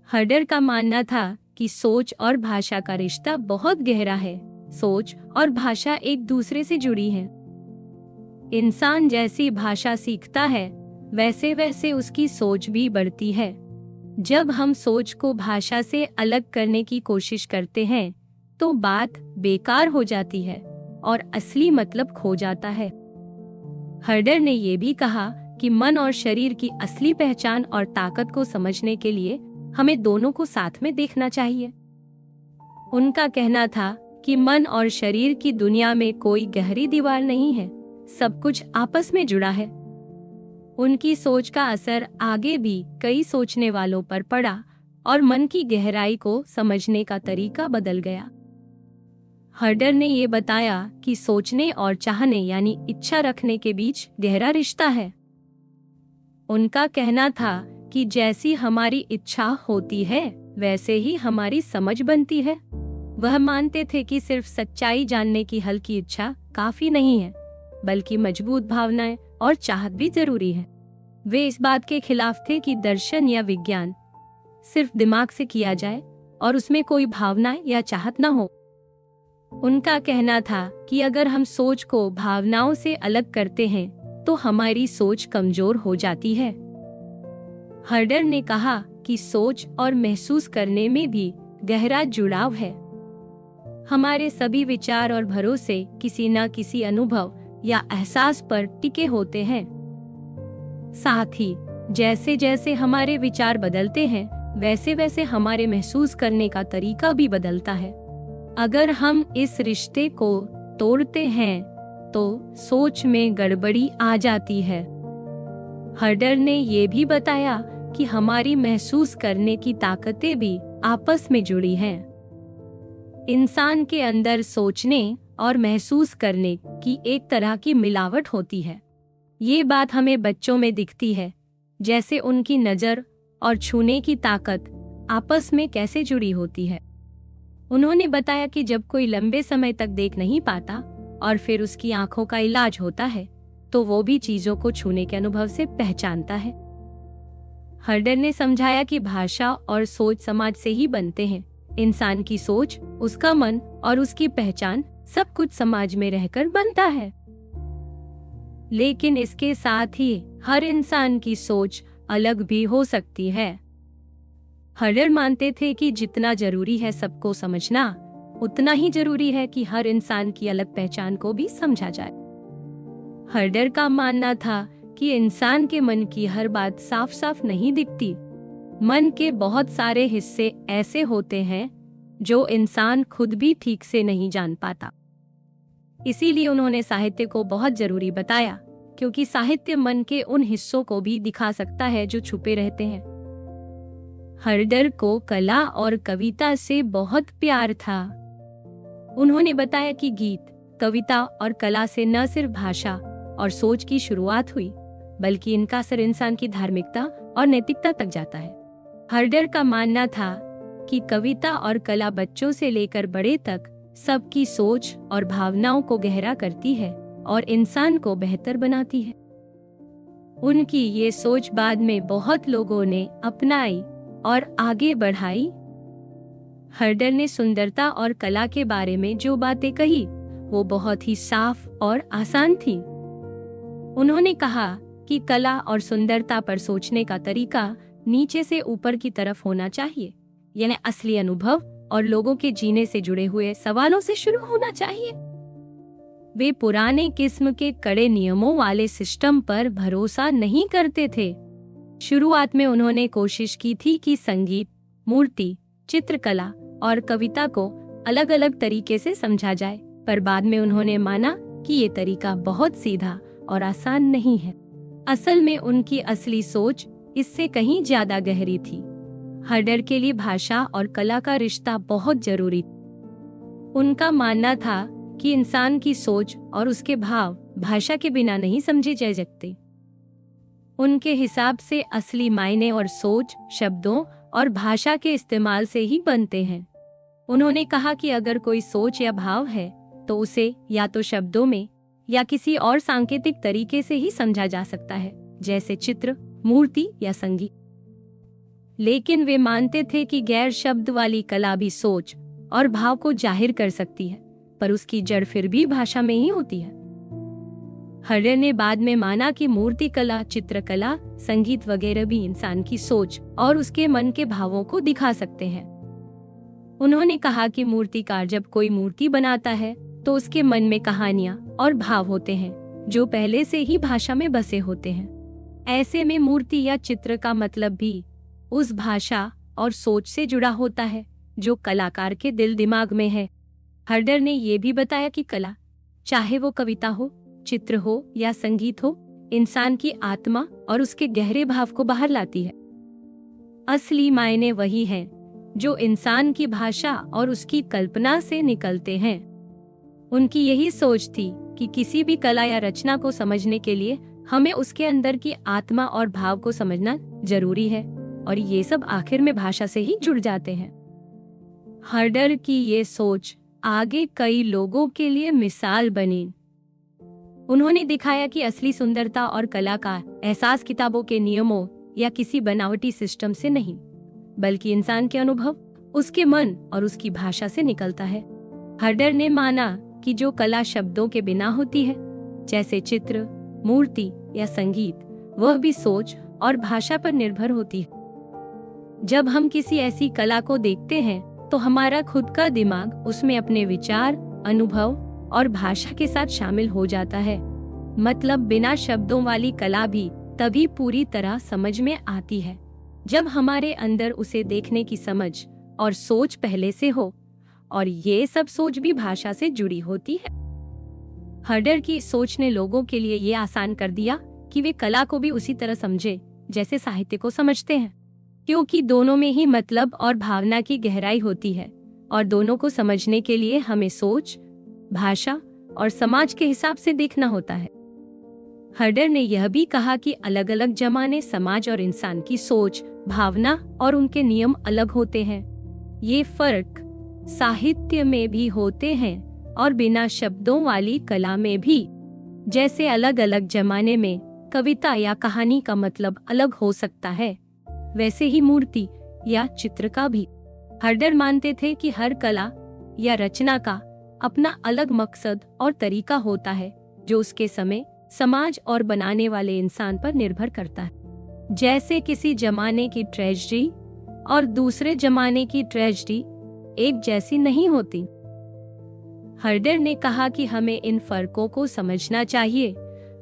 हर्डर का मानना था कि सोच और भाषा का रिश्ता बहुत गहरा है। सोच और भाषा एक दूसरे से जुड़ी हैं। इंसान जैसी भाषा सीखता है, वैसे वैसे उसकी सोच भी बढ़ती है। जब हम सोच को भाषा से अलग करने की कोशिश करते हैं, तो बात बेकार हो जाती है और असली मतलब खो जाता है। हर्डर ने यह भी कहा कि मन और शरीर की असली पहचान और ताकत को समझने के लिए हमें दोनों को साथ में देखना चाहिए। उनका कहना था कि मन और शरीर की दुनिया में कोई गहरी दीवार नहीं है, सब कुछ आपस में जुड़ा है। उनकी सोच का असर आगे भी कई सोचने वालों पर पड़ा और मन की गहराई को समझने का तरीका बदल गया। हर्डर ने ये बताया कि सोचने और चाहने यानी इच्छा रखने के बीच गहरा रिश्ता है। उनका कहना था कि जैसी हमारी इच्छा होती है, वैसे ही हमारी समझ बनती है। वह मानते थे कि सिर्फ सच्चाई जानने की हल्की इच्छा काफी नहीं है, बल्कि मजबूत भावनाएं और चाहत भी जरूरी है। वे इस बात के खिलाफ थे कि दर्शन या विज्ञान सिर्फ दिमाग से किया जाए और उसमें कोई भावना या चाहत न हो। उनका कहना था कि अगर हम सोच को भावनाओं से अलग करते हैं, तो हमारी सोच कमजोर हो जाती है। हर्डर ने कहा कि सोच और महसूस करने में भी गहरा जुड़ाव है। हमारे सभी विचार और भरोसे किसी न किसी अनुभव या एहसास पर टिके होते हैं। साथ ही जैसे जैसे हमारे विचार बदलते हैं, वैसे वैसे हमारे महसूस करने का तरीका भी बदलता है। अगर हम इस रिश्ते को तोड़ते हैं, तो सोच में गड़बड़ी आ जाती है। हर्डर ने ये भी बताया कि हमारी महसूस करने की ताकतें भी आपस में जुड़ी हैं। इंसान के अंदर सोचने और महसूस करने की एक तरह की मिलावट होती है। ये बात हमें बच्चों में दिखती है, जैसे उनकी नजर और छूने की ताकत आपस में कैसे जुड़ी होती है। उन्होंने बताया कि जब कोई लंबे समय तक देख नहीं पाता और फिर उसकी आंखों का इलाज होता है, तो वो भी चीजों को छूने के अनुभव से पहचानता है। हर्डर ने समझाया कि भाषा और सोच समाज से ही बनते हैं। इंसान की सोच, उसका मन और उसकी पहचान सब कुछ समाज में रहकर बनता है। लेकिन इसके साथ ही हर इंसान की सोच अलग भी हो सकती है। हर्डर मानते थे कि जितना जरूरी है सबको समझना, उतना ही जरूरी है कि हर इंसान की अलग पहचान को भी समझा जाए। हर्डर का मानना था कि इंसान के मन की हर बात साफ साफ नहीं दिखती। मन के बहुत सारे हिस्से ऐसे होते हैं जो इंसान खुद भी ठीक से नहीं जान पाता। इसीलिए उन्होंने साहित्य को बहुत जरूरी बताया, क्योंकि साहित्य मन के उन हिस्सों को भी दिखा सकता है जो छुपे रहते हैं। हर्डर को कला और कविता से बहुत प्यार था। उन्होंने बताया कि गीत, कविता और कला से न सिर्फ भाषा और सोच की शुरुआत हुई, बल्कि इनका असर इंसान की धार्मिकता और नैतिकता तक जाता है। हर्डर का मानना था कि कविता और कला बच्चों से लेकर बड़े तक सबकी सोच और भावनाओं को गहरा करती है और इंसान को बेहतर बनाती है। उनकी ये सोच बाद में बहुत लोगों ने अपनाई और आगे बढ़ाई। हर्डर ने सुंदरता और कला के बारे में जो बातें कही, वो बहुत ही साफ और आसान थी। उन्होंने कहा कि कला और सुंदरता पर सोचने का तरीका नीचे से ऊपर की तरफ होना चाहिए, यानी असली अनुभव और लोगों के जीने से जुड़े हुए सवालों से शुरू होना चाहिए। वे पुराने किस्म के कड़े नियमों वाले सिस्टम पर भरोसा नहीं करते थे। शुरुआत में उन्होंने कोशिश की थी कि संगीत, मूर्ति, चित्रकला और कविता को अलग अलग तरीके से समझा जाए, पर बाद में उन्होंने माना कि ये तरीका बहुत सीधा और आसान नहीं है। असल में उनकी असली सोच इससे कहीं ज्यादा गहरी थी। हर्डर के लिए भाषा और कला का रिश्ता बहुत जरूरी। उनका मानना था कि इंसान की सोच और उसके भाव भाषा के बिना नहीं समझे जा सकते। उनके हिसाब से असली मायने और सोच शब्दों और भाषा के इस्तेमाल से ही बनते हैं। उन्होंने कहा कि अगर कोई सोच या भाव है तो उसे या तो शब्दों में या किसी और सांकेतिक तरीके से ही समझा जा सकता है, जैसे चित्र, मूर्ति या संगीत। लेकिन वे मानते थे कि गैर शब्द वाली कला भी सोच और भाव को जाहिर कर सकती है, पर उसकी जड़ फिर भी भाषा में ही होती है। हर्डर ने बाद में माना कि मूर्ति कला, चित्रकला, संगीत वगैरह भी इंसान की सोच और उसके मन के भावों को दिखा सकते हैं। उन्होंने कहा कि मूर्तिकार जब कोई मूर्ति बनाता है तो उसके मन में कहानियां और भाव होते हैं जो पहले से ही भाषा में बसे होते हैं। ऐसे में मूर्ति या चित्र का मतलब भी उस भाषा और सोच से जुड़ा होता है जो कलाकार के दिल दिमाग में है। हर्डर ने ये भी बताया कि कला, चाहे वो कविता हो, चित्र हो या संगीत हो, इंसान की आत्मा और उसके गहरे भाव को बाहर लाती है। असली मायने वही हैं जो इंसान की भाषा और उसकी कल्पना से निकलते हैं। उनकी यही सोच थी कि किसी भी कला या रचना को समझने के लिए हमें उसके अंदर की आत्मा और भाव को समझना जरूरी है, और ये सब आखिर में भाषा से ही जुड़ जाते हैं। हर्डर की ये सोच आगे कई लोगों के लिए मिसाल बनी। उन्होंने दिखाया कि असली सुंदरता और कला का एहसास किताबों के नियमों या किसी बनावटी सिस्टम से नहीं, बल्कि इंसान के अनुभव, उसके मन और उसकी भाषा से निकलता है। हर्डर ने माना कि जो कला शब्दों के बिना होती है, जैसे चित्र, मूर्ति या संगीत, वह भी सोच और भाषा पर निर्भर होती है। जब हम किसी ऐसी कला को देखते हैं तो हमारा खुद का दिमाग उसमें अपने विचार, अनुभव और भाषा के साथ शामिल हो जाता है। मतलब बिना शब्दों वाली कला भी तभी पूरी तरह समझ में आती है जब हमारे अंदर उसे देखने की समझ और सोच पहले से हो, और ये सब सोच भी भाषा से जुड़ी होती है। हर्डर की सोच ने लोगों के लिए ये आसान कर दिया कि वे कला को भी उसी तरह समझे जैसे साहित्य को समझते हैं, क्योंकि दोनों में ही मतलब और भावना की गहराई होती है, और दोनों को समझने के लिए हमें सोच, भाषा और समाज के हिसाब से देखना होता है। हर्डर ने यह भी कहा कि अलग अलग जमाने, समाज और इंसान की सोच, भावना और उनके नियम अलग होते हैं। ये फर्क साहित्य में भी होते हैं और बिना शब्दों वाली कला में भी। जैसे अलग अलग जमाने में कविता या कहानी का मतलब अलग हो सकता है, वैसे ही मूर्ति या चित्र का भी। हर्डर मानते थे कि हर कला या रचना का अपना अलग मकसद और तरीका होता है जो उसके समय, समाज और बनाने वाले इंसान पर निर्भर करता है। जैसे किसी जमाने की ट्रेजेडी और दूसरे जमाने की ट्रेजेडी एक जैसी नहीं होती। हर्डर ने कहा कि हमें इन फर्कों को समझना चाहिए,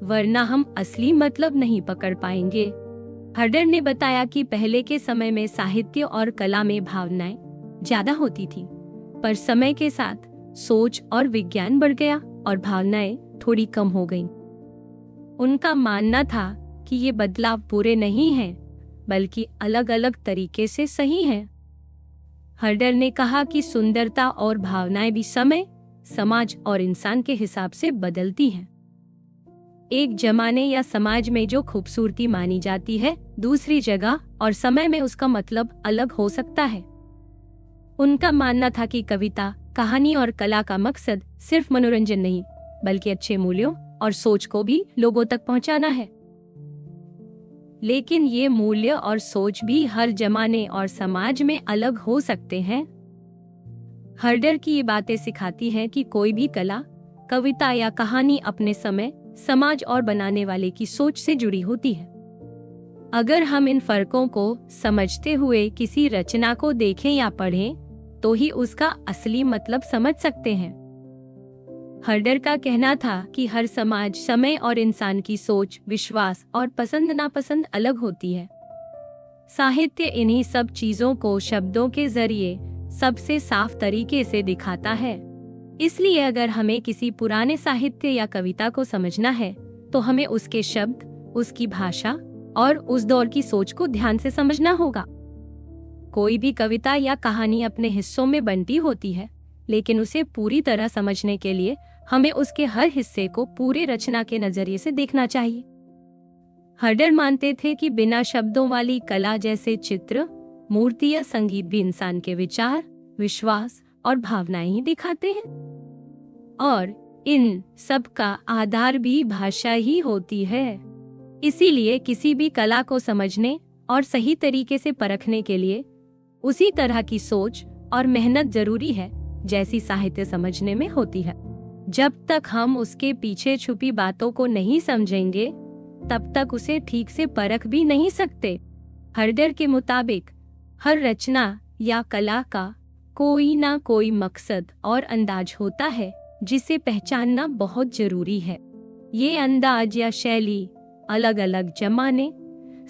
वरना हम असली मतलब नहीं पकड़ पाएंगे। हर्डर ने बताया कि पहले के समय में साहित्य और कला में भावनाएं ज्यादा होती थी, पर समय के साथ सोच और विज्ञान बढ़ गया और भावनाएं थोड़ी कम हो गईं। उनका मानना था कि ये बदलाव बुरे नहीं हैं, बल्कि अलग अलग तरीके से सही हैं। हर्डर ने कहा कि सुंदरता और भावनाएं भी समय, समाज और इंसान के हिसाब से बदलती हैं। एक जमाने या समाज में जो खूबसूरती मानी जाती है, दूसरी जगह और समय में उसका मतलब अलग हो सकता है। उनका मानना था कि कविता, कहानी और कला का मकसद सिर्फ मनोरंजन नहीं, बल्कि अच्छे मूल्यों और सोच को भी लोगों तक पहुंचाना है। लेकिन ये मूल्य और सोच भी हर जमाने और समाज में अलग हो सकते हैं। हर्डर की ये बातें सिखाती हैं कि कोई भी कला, कविता या कहानी अपने समय, समाज और बनाने वाले की सोच से जुड़ी होती है। अगर हम इन फर्कों को समझते हुए किसी रचना को देखें या पढ़ें, तो ही उसका असली मतलब समझ सकते हैं। हर्डर का कहना था कि हर समाज, समय और इंसान की सोच, विश्वास और पसंद नापसंद अलग होती है। साहित्य इन्हीं सब चीजों को शब्दों के जरिए सबसे साफ तरीके से दिखाता है। इसलिए अगर हमें किसी पुराने साहित्य या कविता को समझना है, तो हमें उसके शब्द, उसकी भाषा और उस दौर की सोच को ध्यान से समझना होगा। कोई भी कविता या कहानी अपने हिस्सों में बंटी होती है, लेकिन उसे पूरी तरह समझने के लिए हमें उसके हर हिस्से को पूरे रचना के नजरिए से देखना चाहिए। हर्डर मानते थे कि बिना शब्दों वाली कला जैसे चित्र, मूर्ति या संगीत भी इंसान के विचार, विश्वास और भावनाएं ही दिखाते हैं, और इन सब का आधार भी भाषा ही होती है। इसीलिए किसी भी कला को समझने और सही तरीके से परखने के लिए उसी तरह की सोच और मेहनत जरूरी है जैसी साहित्य समझने में होती है। जब तक हम उसके पीछे छुपी बातों को नहीं समझेंगे, तब तक उसे ठीक से परख भी नहीं सकते। हर्डर के मुताबिक हर रचना या कला का कोई ना कोई मकसद और अंदाज होता है जिसे पहचानना बहुत जरूरी है। ये अंदाज या शैली अलग अलग जमाने,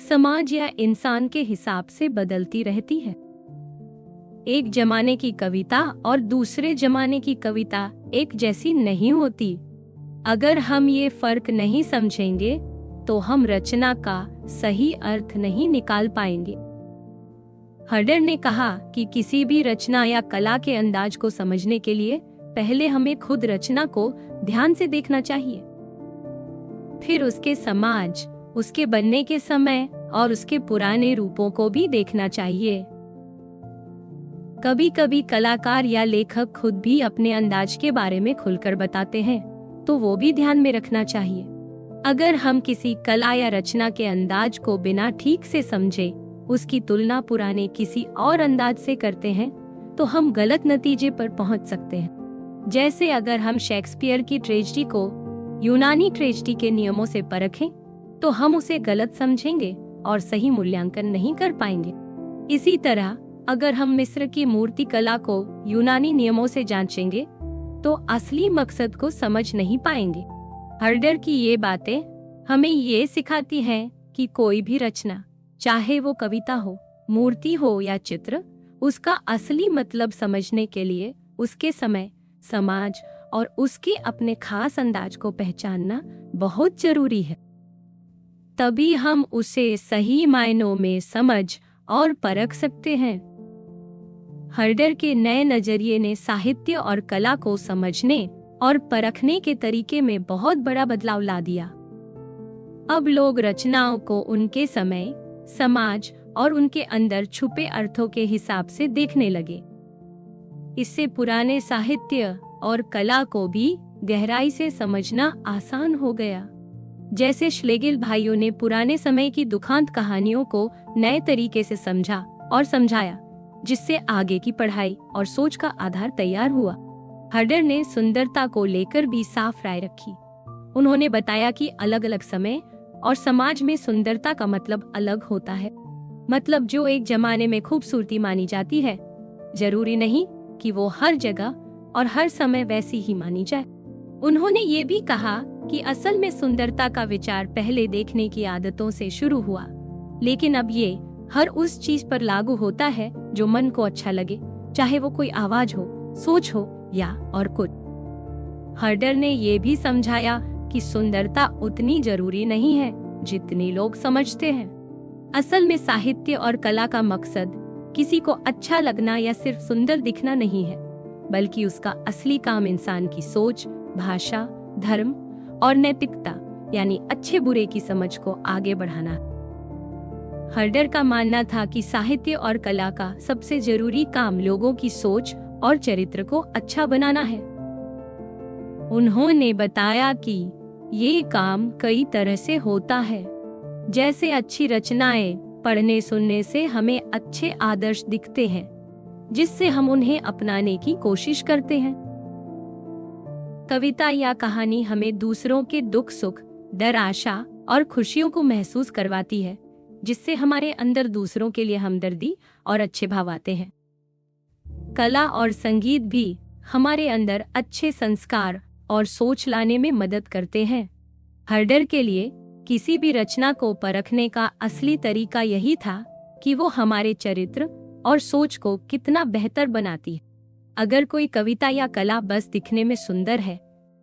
समाज या इंसान के हिसाब से बदलती रहती है। एक जमाने की कविता और दूसरे जमाने की कविता एक जैसी नहीं होती। अगर हम ये फर्क नहीं समझेंगे, तो हम रचना का सही अर्थ नहीं निकाल पाएंगे। हर्डर ने कहा कि किसी भी रचना या कला के अंदाज को समझने के लिए पहले हमें खुद रचना को ध्यान से देखना चाहिए, फिर उसके समाज, उसके बनने के समय और उसके पुराने रूपों को भी देखना चाहिए। कभी कभी कलाकार या लेखक खुद भी अपने अंदाज के बारे में खुलकर बताते हैं, तो वो भी ध्यान में रखना चाहिए। अगर हम किसी कला या रचना के अंदाज को बिना ठीक से समझे उसकी तुलना पुराने किसी और अंदाज से करते हैं, तो हम गलत नतीजे पर पहुंच सकते हैं। जैसे अगर हम शेक्सपियर की ट्रेजेडी को यूनानी ट्रेजेडी के नियमों से परखें, तो हम उसे गलत समझेंगे और सही मूल्यांकन नहीं कर पाएंगे। इसी तरह अगर हम मिस्र की मूर्ति कला को यूनानी नियमों से जांचेंगे, तो असली मकसद को समझ नहीं पाएंगे। हर्डर की ये बातें हमें ये सिखाती हैं कि कोई भी रचना, चाहे वो कविता हो, मूर्ति हो या चित्र, उसका असली मतलब समझने के लिए उसके समय, समाज और उसके अपने खास अंदाज को पहचानना बहुत जरूरी है। तभी हम उसे सही मायनों में समझ और परख सकते हैं। हर्डर के नए नजरिए ने साहित्य और कला को समझने और परखने के तरीके में बहुत बड़ा बदलाव ला दिया। अब लोग रचनाओं को उनके समय, समाज और उनके अंदर छुपे अर्थों के हिसाब से देखने लगे। इससे पुराने साहित्य और कला को भी गहराई से समझना आसान हो गया। जैसे श्लेगिल भाइयों ने पुराने समय की दुखांत कहानियों को नए तरीके से समझा और समझाया, जिससे आगे की पढ़ाई और सोच का आधार तैयार हुआ। हर्डर ने सुंदरता को लेकर भी साफ राय रखी। उन्होंने बताया कि अलग अलग समय और समाज में सुंदरता का मतलब अलग होता है। मतलब जो एक जमाने में खूबसूरती मानी जाती है, जरूरी नहीं कि वो हर जगह और हर समय वैसी ही मानी जाए। उन्होंने ये भी कहा कि असल में सुंदरता का विचार पहले देखने की आदतों से शुरू हुआ, लेकिन अब ये हर उस चीज पर लागू होता है जो मन को अच्छा लगे, चाहे वो कोई आवाज हो, सोच हो या और कुछ। हर्डर ने ये भी समझाया कि सुंदरता उतनी जरूरी नहीं है जितनी लोग समझते हैं। असल में साहित्य और कला का मकसद किसी को अच्छा लगना या सिर्फ सुंदर दिखना नहीं है, बल्कि उसका असली काम इंसान की सोच, भाषा, धर्म और नैतिकता यानी अच्छे बुरे की समझ को आगे बढ़ाना। हर्डर का मानना था कि साहित्य और कला का सबसे जरूरी काम लोगों की सोच और चरित्र को अच्छा बनाना है। उन्होंने बताया कि ये काम कई तरह से होता है। जैसे अच्छी रचनाएं पढ़ने सुनने से हमें अच्छे आदर्श दिखते हैं, जिससे हम उन्हें अपनाने की कोशिश करते हैं। कविता या कहानी हमें दूसरों के दुख सुख, डर, आशा और खुशियों को महसूस करवाती है, जिससे हमारे अंदर दूसरों के लिए हमदर्दी और अच्छे भाव आते हैं। कला और संगीत भी हमारे अंदर अच्छे संस्कार और सोच लाने में मदद करते हैं। हर्डर के लिए किसी भी रचना को परखने का असली तरीका यही था कि वो हमारे चरित्र और सोच को कितना बेहतर बनाती है। अगर कोई कविता या कला बस दिखने में सुंदर है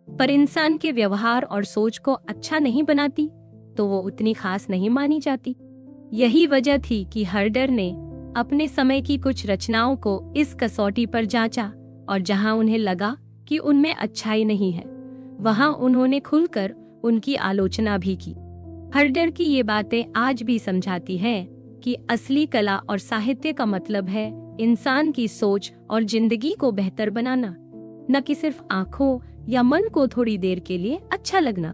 पर इंसान के व्यवहार और सोच को अच्छा नहीं बनाती, तो वो उतनी खास नहीं मानी जाती। यही वजह थी कि हर्डर ने अपने समय की कुछ रचनाओं को इस कसौटी पर जांचा और जहां उन्हें लगा कि उनमें अच्छाई नहीं है, वहां उन्होंने खुलकर उनकी आलोचना भी की। हर्डर की ये बातें आज भी समझाती हैं कि असली कला और साहित्य का मतलब है इंसान की सोच और जिंदगी को बेहतर बनाना, न कि सिर्फ आंखों या मन को थोड़ी देर के लिए अच्छा लगना।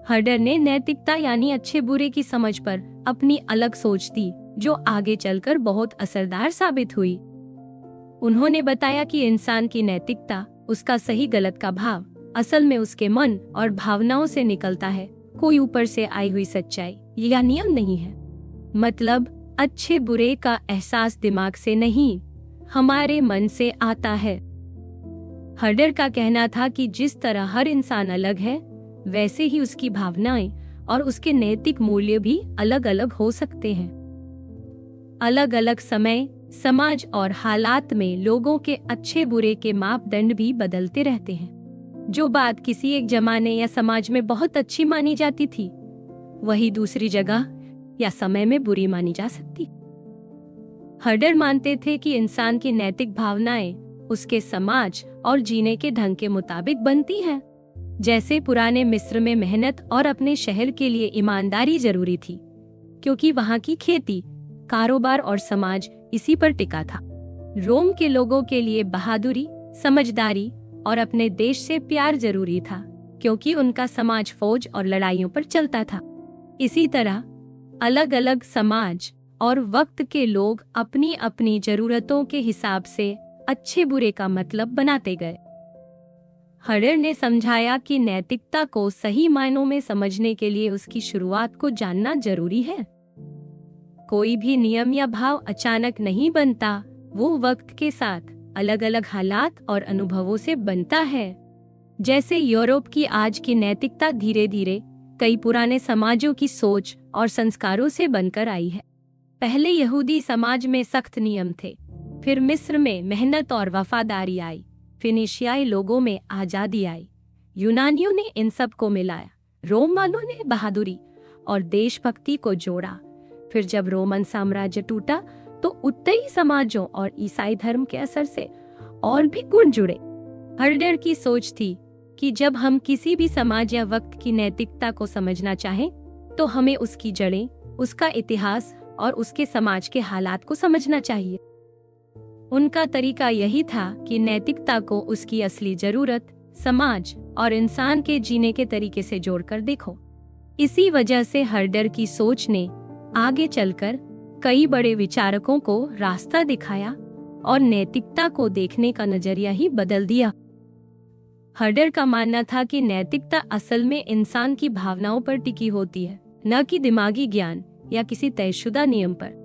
हर्डर ने नैतिकता यानी अच्छे बुरे की समझ पर अपनी अलग सोच दी, जो आगे चलकर बहुत असरदार साबित हुई। उन्होंने बताया कि इंसान की नैतिकता, उसका सही गलत का भाव, असल में उसके मन और भावनाओं से निकलता है, कोई ऊपर से आई हुई सच्चाई या नियम नहीं है। मतलब अच्छे बुरे का एहसास दिमाग से नहीं, हमारे मन से आता है। हर्डर का कहना था कि जिस तरह हर इंसान अलग है, वैसे ही उसकी भावनाएं और उसके नैतिक मूल्य भी अलग अलग हो सकते हैं। अलग अलग समय, समाज और हालात में लोगों के अच्छे बुरे के मापदंड भी बदलते रहते हैं। जो बात किसी एक जमाने या समाज में बहुत अच्छी मानी जाती थी, वही दूसरी जगह या समय में बुरी मानी जा सकती। हर्डर मानते थे कि इंसान की नैतिक भावनाएं उसके समाज और जीने के ढंग के मुताबिक बनती हैं। जैसे पुराने मिस्र में मेहनत और अपने शहर के लिए ईमानदारी जरूरी थी, क्योंकि वहां की खेती, कारोबार और समाज इसी पर टिका था। रोम के लोगों के लिए बहादुरी, समझदारी और अपने देश से प्यार जरूरी था, क्योंकि उनका समाज फौज और लड़ाइयों पर चलता था। इसी तरह अलग अलग समाज और वक्त के लोग अपनी अपनी जरूरतों के हिसाब से अच्छे बुरे का मतलब बनाते गए। हर्डर ने समझाया कि नैतिकता को सही मायनों में समझने के लिए उसकी शुरुआत को जानना जरूरी है। कोई भी नियम या भाव अचानक नहीं बनता, वो वक्त के साथ अलग अलग हालात और अनुभवों से बनता है। जैसे यूरोप की आज की नैतिकता धीरे धीरे कई पुराने समाजों की सोच और संस्कारों से बनकर आई है। पहले यहूदी समाज में सख्त नियम थे, फिर मिस्र में मेहनत और वफादारी आई, फिनिशियाई लोगों में आजादी आई, यूनानियों ने इन सब को मिलाया, रोम वालों ने बहादुरी और देशभक्ति को जोड़ा। फिर जब रोमन साम्राज्य टूटा तो उत्तरी समाजों और ईसाई धर्म के असर से और भी गुण जुड़े। हर्डर की सोच थी कि जब हम किसी भी समाज या वक्त की नैतिकता को समझना चाहें, तो हमें उसकी जड़ें, उसका इतिहास और उसके समाज के हालात को समझना चाहिए। उनका तरीका यही था कि नैतिकता को उसकी असली जरूरत, समाज और इंसान के जीने के तरीके से जोड़कर देखो। इसी वजह से हर्डर की सोच ने आगे चलकर कई बड़े विचारकों को रास्ता दिखाया और नैतिकता को देखने का नजरिया ही बदल दिया। हर्डर का मानना था कि नैतिकता असल में इंसान की भावनाओं पर टिकी होती है, न कि दिमागी ज्ञान या किसी तयशुदा नियम पर।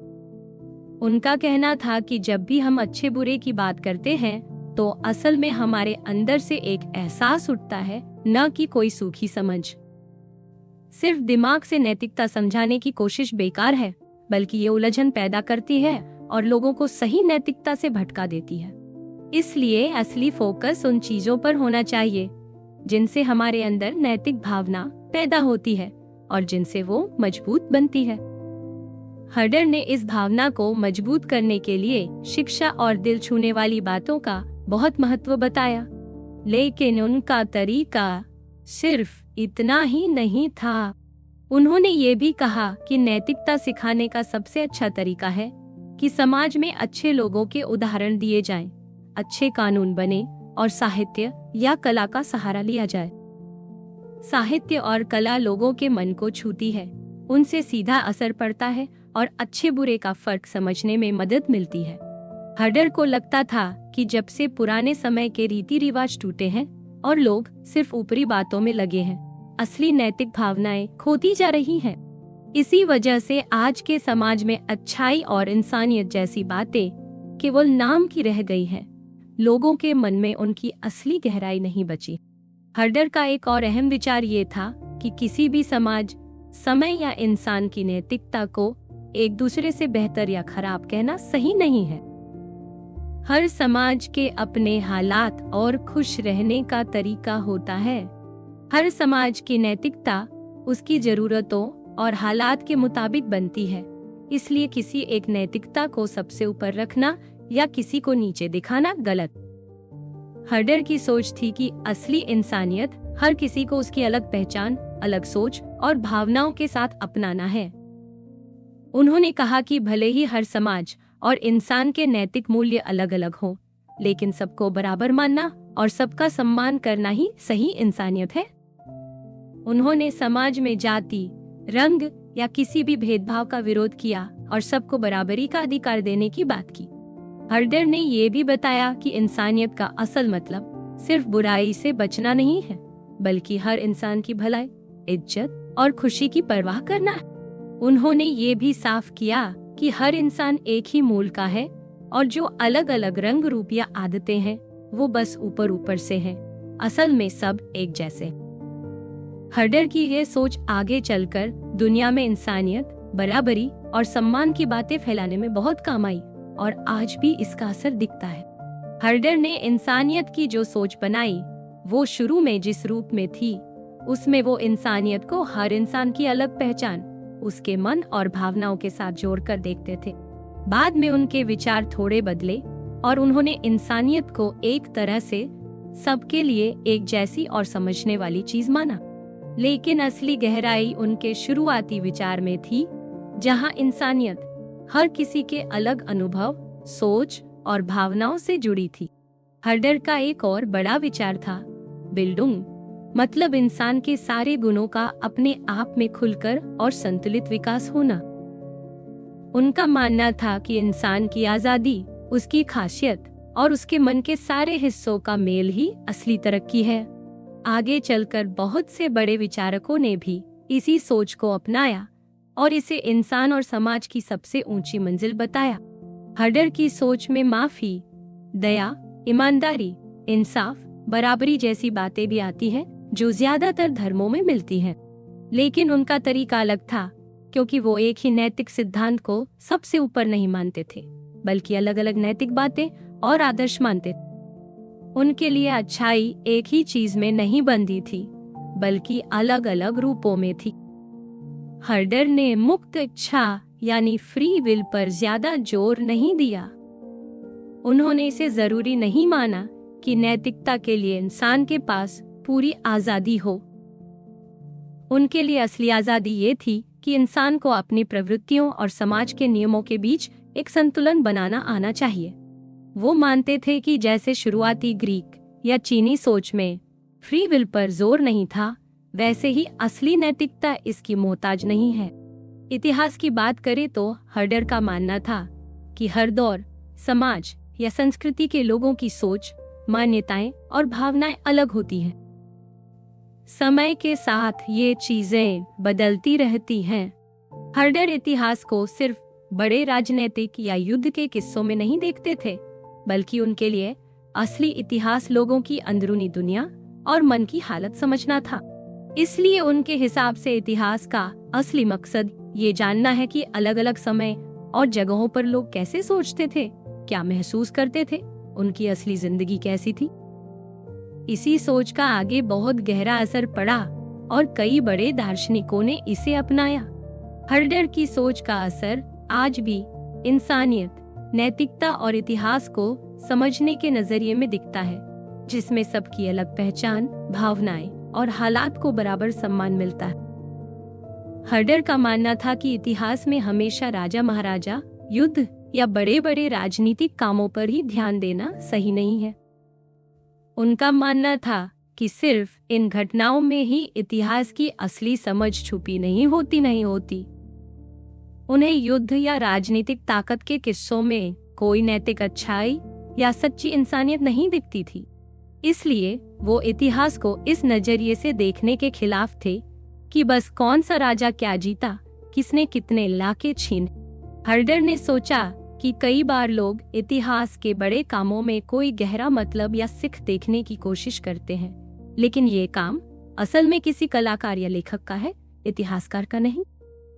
उनका कहना था कि जब भी हम अच्छे बुरे की बात करते हैं, तो असल में हमारे अंदर से एक एहसास उठता है, न कि कोई सूखी समझ। सिर्फ दिमाग से नैतिकता समझाने की कोशिश बेकार है, बल्कि ये उलझन पैदा करती है और लोगों को सही नैतिकता से भटका देती है। इसलिए असली फोकस उन चीजों पर होना चाहिए जिनसे हमारे अंदर नैतिक भावना पैदा होती है और जिनसे वो मजबूत बनती है। हर्डर ने इस भावना को मजबूत करने के लिए शिक्षा और दिल छूने वाली बातों का बहुत महत्व बताया, लेकिन उनका तरीका सिर्फ इतना ही नहीं था। उन्होंने ये भी कहा कि नैतिकता सिखाने का सबसे अच्छा तरीका है कि समाज में अच्छे लोगों के उदाहरण दिए जाएं, अच्छे कानून बने और साहित्य या कला का सहारा लिया जाए। साहित्य और कला लोगों के मन को छूती है, उनसे सीधा असर पड़ता है और अच्छे बुरे का फर्क समझने में मदद मिलती है। हर्डर को लगता था कि जब से पुराने समय के रीति रिवाज टूटे हैं, और लोग सिर्फ ऊपरी बातों में लगे हैं। असली नैतिक भावनाएं खोती जा रही हैं। इसी वजह से आज के समाज में अच्छाई और इंसानियत जैसी बातें केवल नाम की रह गई हैं। लोगों के मन में उनकी असली गहराई नहीं बची। हर्डर का एक और अहम विचार ये था कि किसी भी समाज, समय या इंसान की नैतिकता को एक दूसरे से बेहतर या खराब कहना सही नहीं है। हर समाज के अपने हालात और खुश रहने का तरीका होता है। हर समाज की नैतिकता उसकी जरूरतों और हालात के मुताबिक बनती है। इसलिए किसी एक नैतिकता को सबसे ऊपर रखना या किसी को नीचे दिखाना गलत। हर्डर की सोच थी कि असली इंसानियत हर किसी को उसकी अलग पहचान, अलग सोच और भावनाओं के साथ अपनाना है। उन्होंने कहा कि भले ही हर समाज और इंसान के नैतिक मूल्य अलग अलग हों, लेकिन सबको बराबर मानना और सबका सम्मान करना ही सही इंसानियत है। उन्होंने समाज में जाति, रंग या किसी भी भेदभाव का विरोध किया और सबको बराबरी का अधिकार देने की बात की। हर्डर ने ये भी बताया कि इंसानियत का असल मतलब सिर्फ बुराई से बचना नहीं है, बल्कि हर इंसान की भलाई, इज्जत और खुशी की परवाह करना है। उन्होंने ये भी साफ किया कि हर इंसान एक ही मूल का है और जो अलग अलग रंग, रूप या आदतें हैं वो बस ऊपर ऊपर से हैं, असल में सब एक जैसे। हर्डर की यह सोच आगे चलकर दुनिया में इंसानियत, बराबरी और सम्मान की बातें फैलाने में बहुत काम आई और आज भी इसका असर दिखता है। हर्डर ने इंसानियत की जो सोच बनाई वो शुरू में जिस रूप में थी उसमें वो इंसानियत को हर इंसान की अलग पहचान, उसके मन और भावनाओं के साथ जोड़कर देखते थे। बाद में उनके विचार थोड़े बदले और उन्होंने इंसानियत को एक तरह से सबके लिए एक जैसी और समझने वाली चीज माना। लेकिन असली गहराई उनके शुरुआती विचार में थी, जहां इंसानियत हर किसी के अलग अनुभव, सोच और भावनाओं से जुड़ी थी। हर्डर का एक और बड़ा विचार था बिल्डुंग, मतलब इंसान के सारे गुणों का अपने आप में खुलकर और संतुलित विकास होना। उनका मानना था कि इंसान की आजादी, उसकी खासियत और उसके मन के सारे हिस्सों का मेल ही असली तरक्की है। आगे चलकर बहुत से बड़े विचारकों ने भी इसी सोच को अपनाया और इसे इंसान और समाज की सबसे ऊंची मंजिल बताया। हर्डर की सोच में माफी, दया, ईमानदारी, इंसाफ, बराबरी जैसी बातें भी आती हैं जो ज्यादातर धर्मों में मिलती हैं। लेकिन उनका तरीका अलग था, क्योंकि वो एक ही नैतिक सिद्धांत को सबसे ऊपर नहीं मानते थे, बल्कि अलग अलग नैतिक बातें और आदर्श मानते थे। उनके लिए अच्छाई एक ही चीज में नहीं बंधी थी, बल्कि अलग अलग रूपों में थी। हर्डर ने मुक्त इच्छा यानी फ्री विल पर ज्यादा जोर नहीं दिया। उन्होंने इसे जरूरी नहीं माना कि नैतिकता के लिए इंसान के पास पूरी आजादी हो। उनके लिए असली आजादी ये थी कि इंसान को अपनी प्रवृत्तियों और समाज के नियमों के बीच एक संतुलन बनाना आना चाहिए। वो मानते थे कि जैसे शुरुआती ग्रीक या चीनी सोच में फ्री विल पर जोर नहीं था, वैसे ही असली नैतिकता इसकी मोहताज नहीं है। इतिहास की बात करें तो हर्डर का मानना था कि हर दौर, समाज या संस्कृति के लोगों की सोच, मान्यताएं और भावनाएं अलग होती हैं। समय के साथ ये चीजें बदलती रहती हैं। हर्डर इतिहास को सिर्फ बड़े राजनीतिक या युद्ध के किस्सों में नहीं देखते थे, बल्कि उनके लिए असली इतिहास लोगों की अंदरूनी दुनिया और मन की हालत समझना था। इसलिए उनके हिसाब से इतिहास का असली मकसद ये जानना है कि अलग अलग समय और जगहों पर लोग कैसे सोचते थे, क्या महसूस करते थे, उनकी असली जिंदगी कैसी थी। इसी सोच का आगे बहुत गहरा असर पड़ा और कई बड़े दार्शनिकों ने इसे अपनाया। हर्डर की सोच का असर आज भी इंसानियत, नैतिकता और इतिहास को समझने के नजरिए में दिखता है, जिसमें सबकी अलग पहचान, भावनाएं और हालात को बराबर सम्मान मिलता है। हर्डर का मानना था कि इतिहास में हमेशा राजा महाराजा, युद्ध या बड़े बड़े राजनीतिक कामों पर ही ध्यान देना सही नहीं है। उनका मानना था कि सिर्फ इन घटनाओं में ही इतिहास की असली समझ छुपी नहीं होती। उन्हें युद्ध या राजनीतिक ताकत के किस्सों में कोई नैतिक अच्छाई या सच्ची इंसानियत नहीं दिखती थी। इसलिए वो इतिहास को इस नजरिए से देखने के खिलाफ थे कि बस कौन सा राजा क्या जीता, किसने कितने इलाके छीने। हर्डर ने सोचा कि कई बार लोग इतिहास के बड़े कामों में कोई गहरा मतलब या सिख देखने की कोशिश करते हैं, लेकिन ये काम असल में किसी कलाकार या लेखक का है, इतिहासकार का नहीं।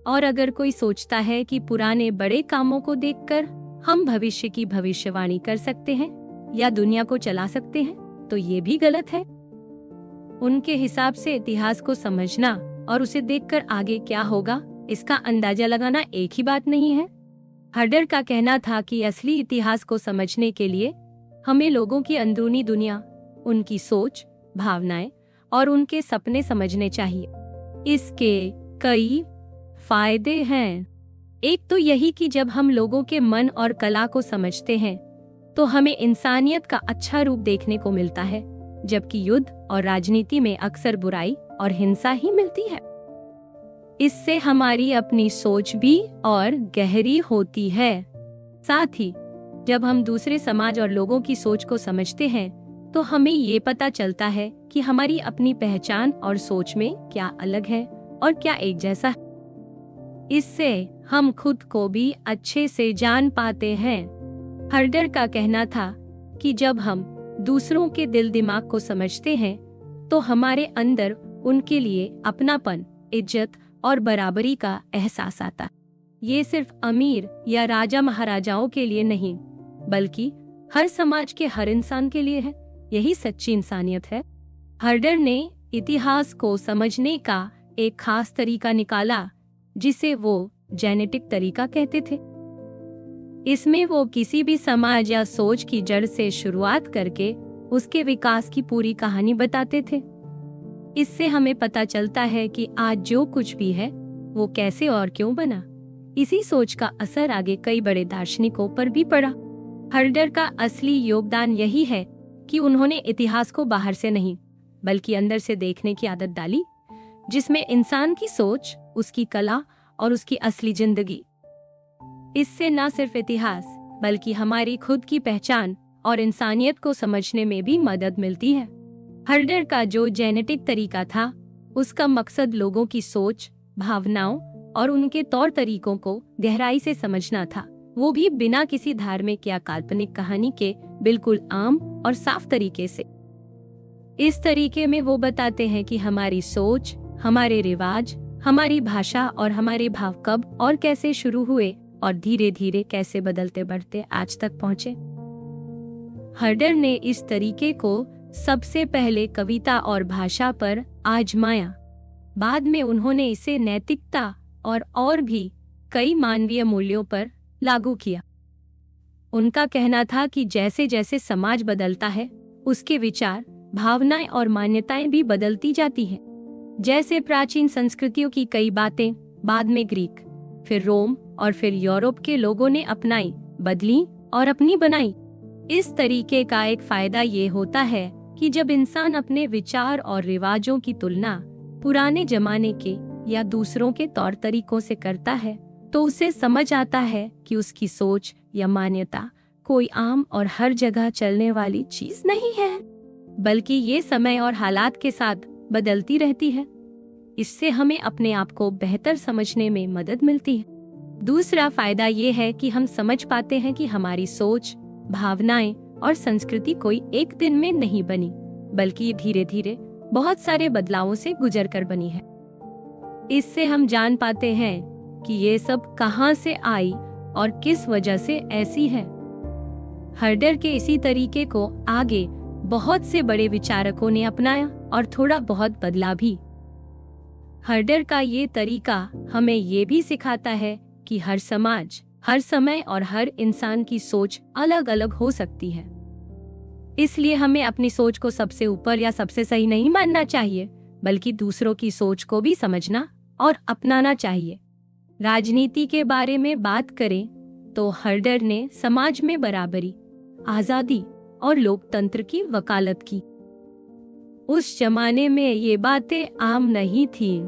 और अगर कोई सोचता है कि पुराने बड़े कामों को देखकर हम भविष्य की भविष्यवाणी कर सकते हैं या दुनिया को चला सकते हैं, तो ये भी गलत है। उनके हिसाब से इतिहास को समझना और उसे देखकर आगे क्या होगा इसका अंदाजा लगाना एक ही बात नहीं है। हर्डर का कहना था कि असली इतिहास को समझने के लिए हमें लोगों की अंदरूनी दुनिया, उनकी सोच, भावनाएं और उनके सपने समझने चाहिए। इसके कई फायदे हैं। एक तो यही कि जब हम लोगों के मन और कला को समझते हैं तो हमें इंसानियत का अच्छा रूप देखने को मिलता है, जबकि युद्ध और राजनीति में अक्सर बुराई और हिंसा ही मिलती है। इससे हमारी अपनी सोच भी और गहरी होती है। साथ ही जब हम दूसरे समाज और लोगों की सोच को समझते हैं तो हमें ये पता चलता है कि हमारी अपनी पहचान और सोच में क्या अलग है और क्या एक जैसा है। इससे हम खुद को भी अच्छे से जान पाते हैं। हर्डर का कहना था कि जब हम दूसरों के दिल दिमाग को समझते हैं तो हमारे अंदर उनके लिए अपनापन, इज्जत और बराबरी का एहसास आता है। ये सिर्फ अमीर या राजा महाराजाओं के लिए नहीं, बल्कि हर समाज के हर इंसान के लिए है। यही सच्ची इंसानियत है। हर्डर ने इतिहास को समझने का एक खास तरीका निकाला जिसे वो जेनेटिक तरीका कहते थे। इसमें वो किसी भी समाज या सोच की जड़ से शुरुआत करके उसके विकास की पूरी कहानी बताते थे। इससे हमें पता चलता है कि आज जो कुछ भी है वो कैसे और क्यों बना। इसी सोच का असर आगे कई बड़े दार्शनिकों पर भी पड़ा। हर्डर का असली योगदान यही है कि उन्होंने इतिहास को बाहर से नहीं बल्कि अंदर से देखने की आदत डाली, जिसमें इंसान की सोच, उसकी कला और उसकी असली जिंदगी। इससे न सिर्फ इतिहास बल्कि हमारी खुद की पहचान और इंसानियत को समझने में भी मदद मिलती है। हर्डर का जो जेनेटिक तरीका था उसका मकसद लोगों की सोच, भावनाओं और उनके तौर तरीकों को गहराई से समझना था, वो भी बिना किसी धार्मिक या काल्पनिक कहानी के, बिल्कुल आम और साफ तरीके से। इस तरीके में वो बताते हैं कि हमारी सोच, हमारे रिवाज, हमारी भाषा और हमारे भाव कब और कैसे शुरू हुए और धीरे धीरे कैसे बदलते बढ़ते आज तक पहुँचे। हर्डर ने इस तरीके को सबसे पहले कविता और भाषा पर आजमाया। बाद में उन्होंने इसे नैतिकता और भी कई मानवीय मूल्यों पर लागू किया। उनका कहना था कि जैसे जैसे समाज बदलता है उसके विचार, भावनाएं और मान्यताएं भी बदलती जाती हैं। जैसे प्राचीन संस्कृतियों की कई बातें बाद में ग्रीक, फिर रोम और फिर यूरोप के लोगों ने अपनाई, बदली और अपनी बनाई। इस तरीके का एक फायदा ये होता है कि जब इंसान अपने विचार और रिवाजों की तुलना पुराने जमाने के या दूसरों के तौर तरीकों से करता है तो उसे समझ आता है कि उसकी सोच या मान्यता कोई आम और हर जगह चलने वाली चीज नहीं है, बल्कि ये समय और हालात के साथ बदलती रहती है। इससे हमें अपने आप को बेहतर समझने में मदद मिलती है। दूसरा फायदा ये है कि हम समझ पाते हैं कि हमारी सोच, भावनाएं और संस्कृति कोई एक दिन में नहीं बनी, बल्कि ये धीरे धीरे बहुत सारे बदलावों से गुजर कर बनी है। इससे हम जान पाते हैं कि ये सब कहां से आई और किस वजह से ऐसी है। हर्डर के इसी तरीके को आगे बहुत से बड़े विचारकों ने अपनाया और थोड़ा बहुत बदला भी। हर्डर का ये तरीका हमें ये भी सिखाता है कि हर समाज, हर समय और हर इंसान की सोच अलग अलग हो सकती है। इसलिए हमें अपनी सोच को सबसे ऊपर या सबसे सही नहीं मानना चाहिए, बल्कि दूसरों की सोच को भी समझना और अपनाना चाहिए। राजनीति के बारे में बात करें तो हर्डर ने समाज में बराबरी, आजादी और लोकतंत्र की वकालत की। उस जमाने में ये बातें आम नहीं थीं।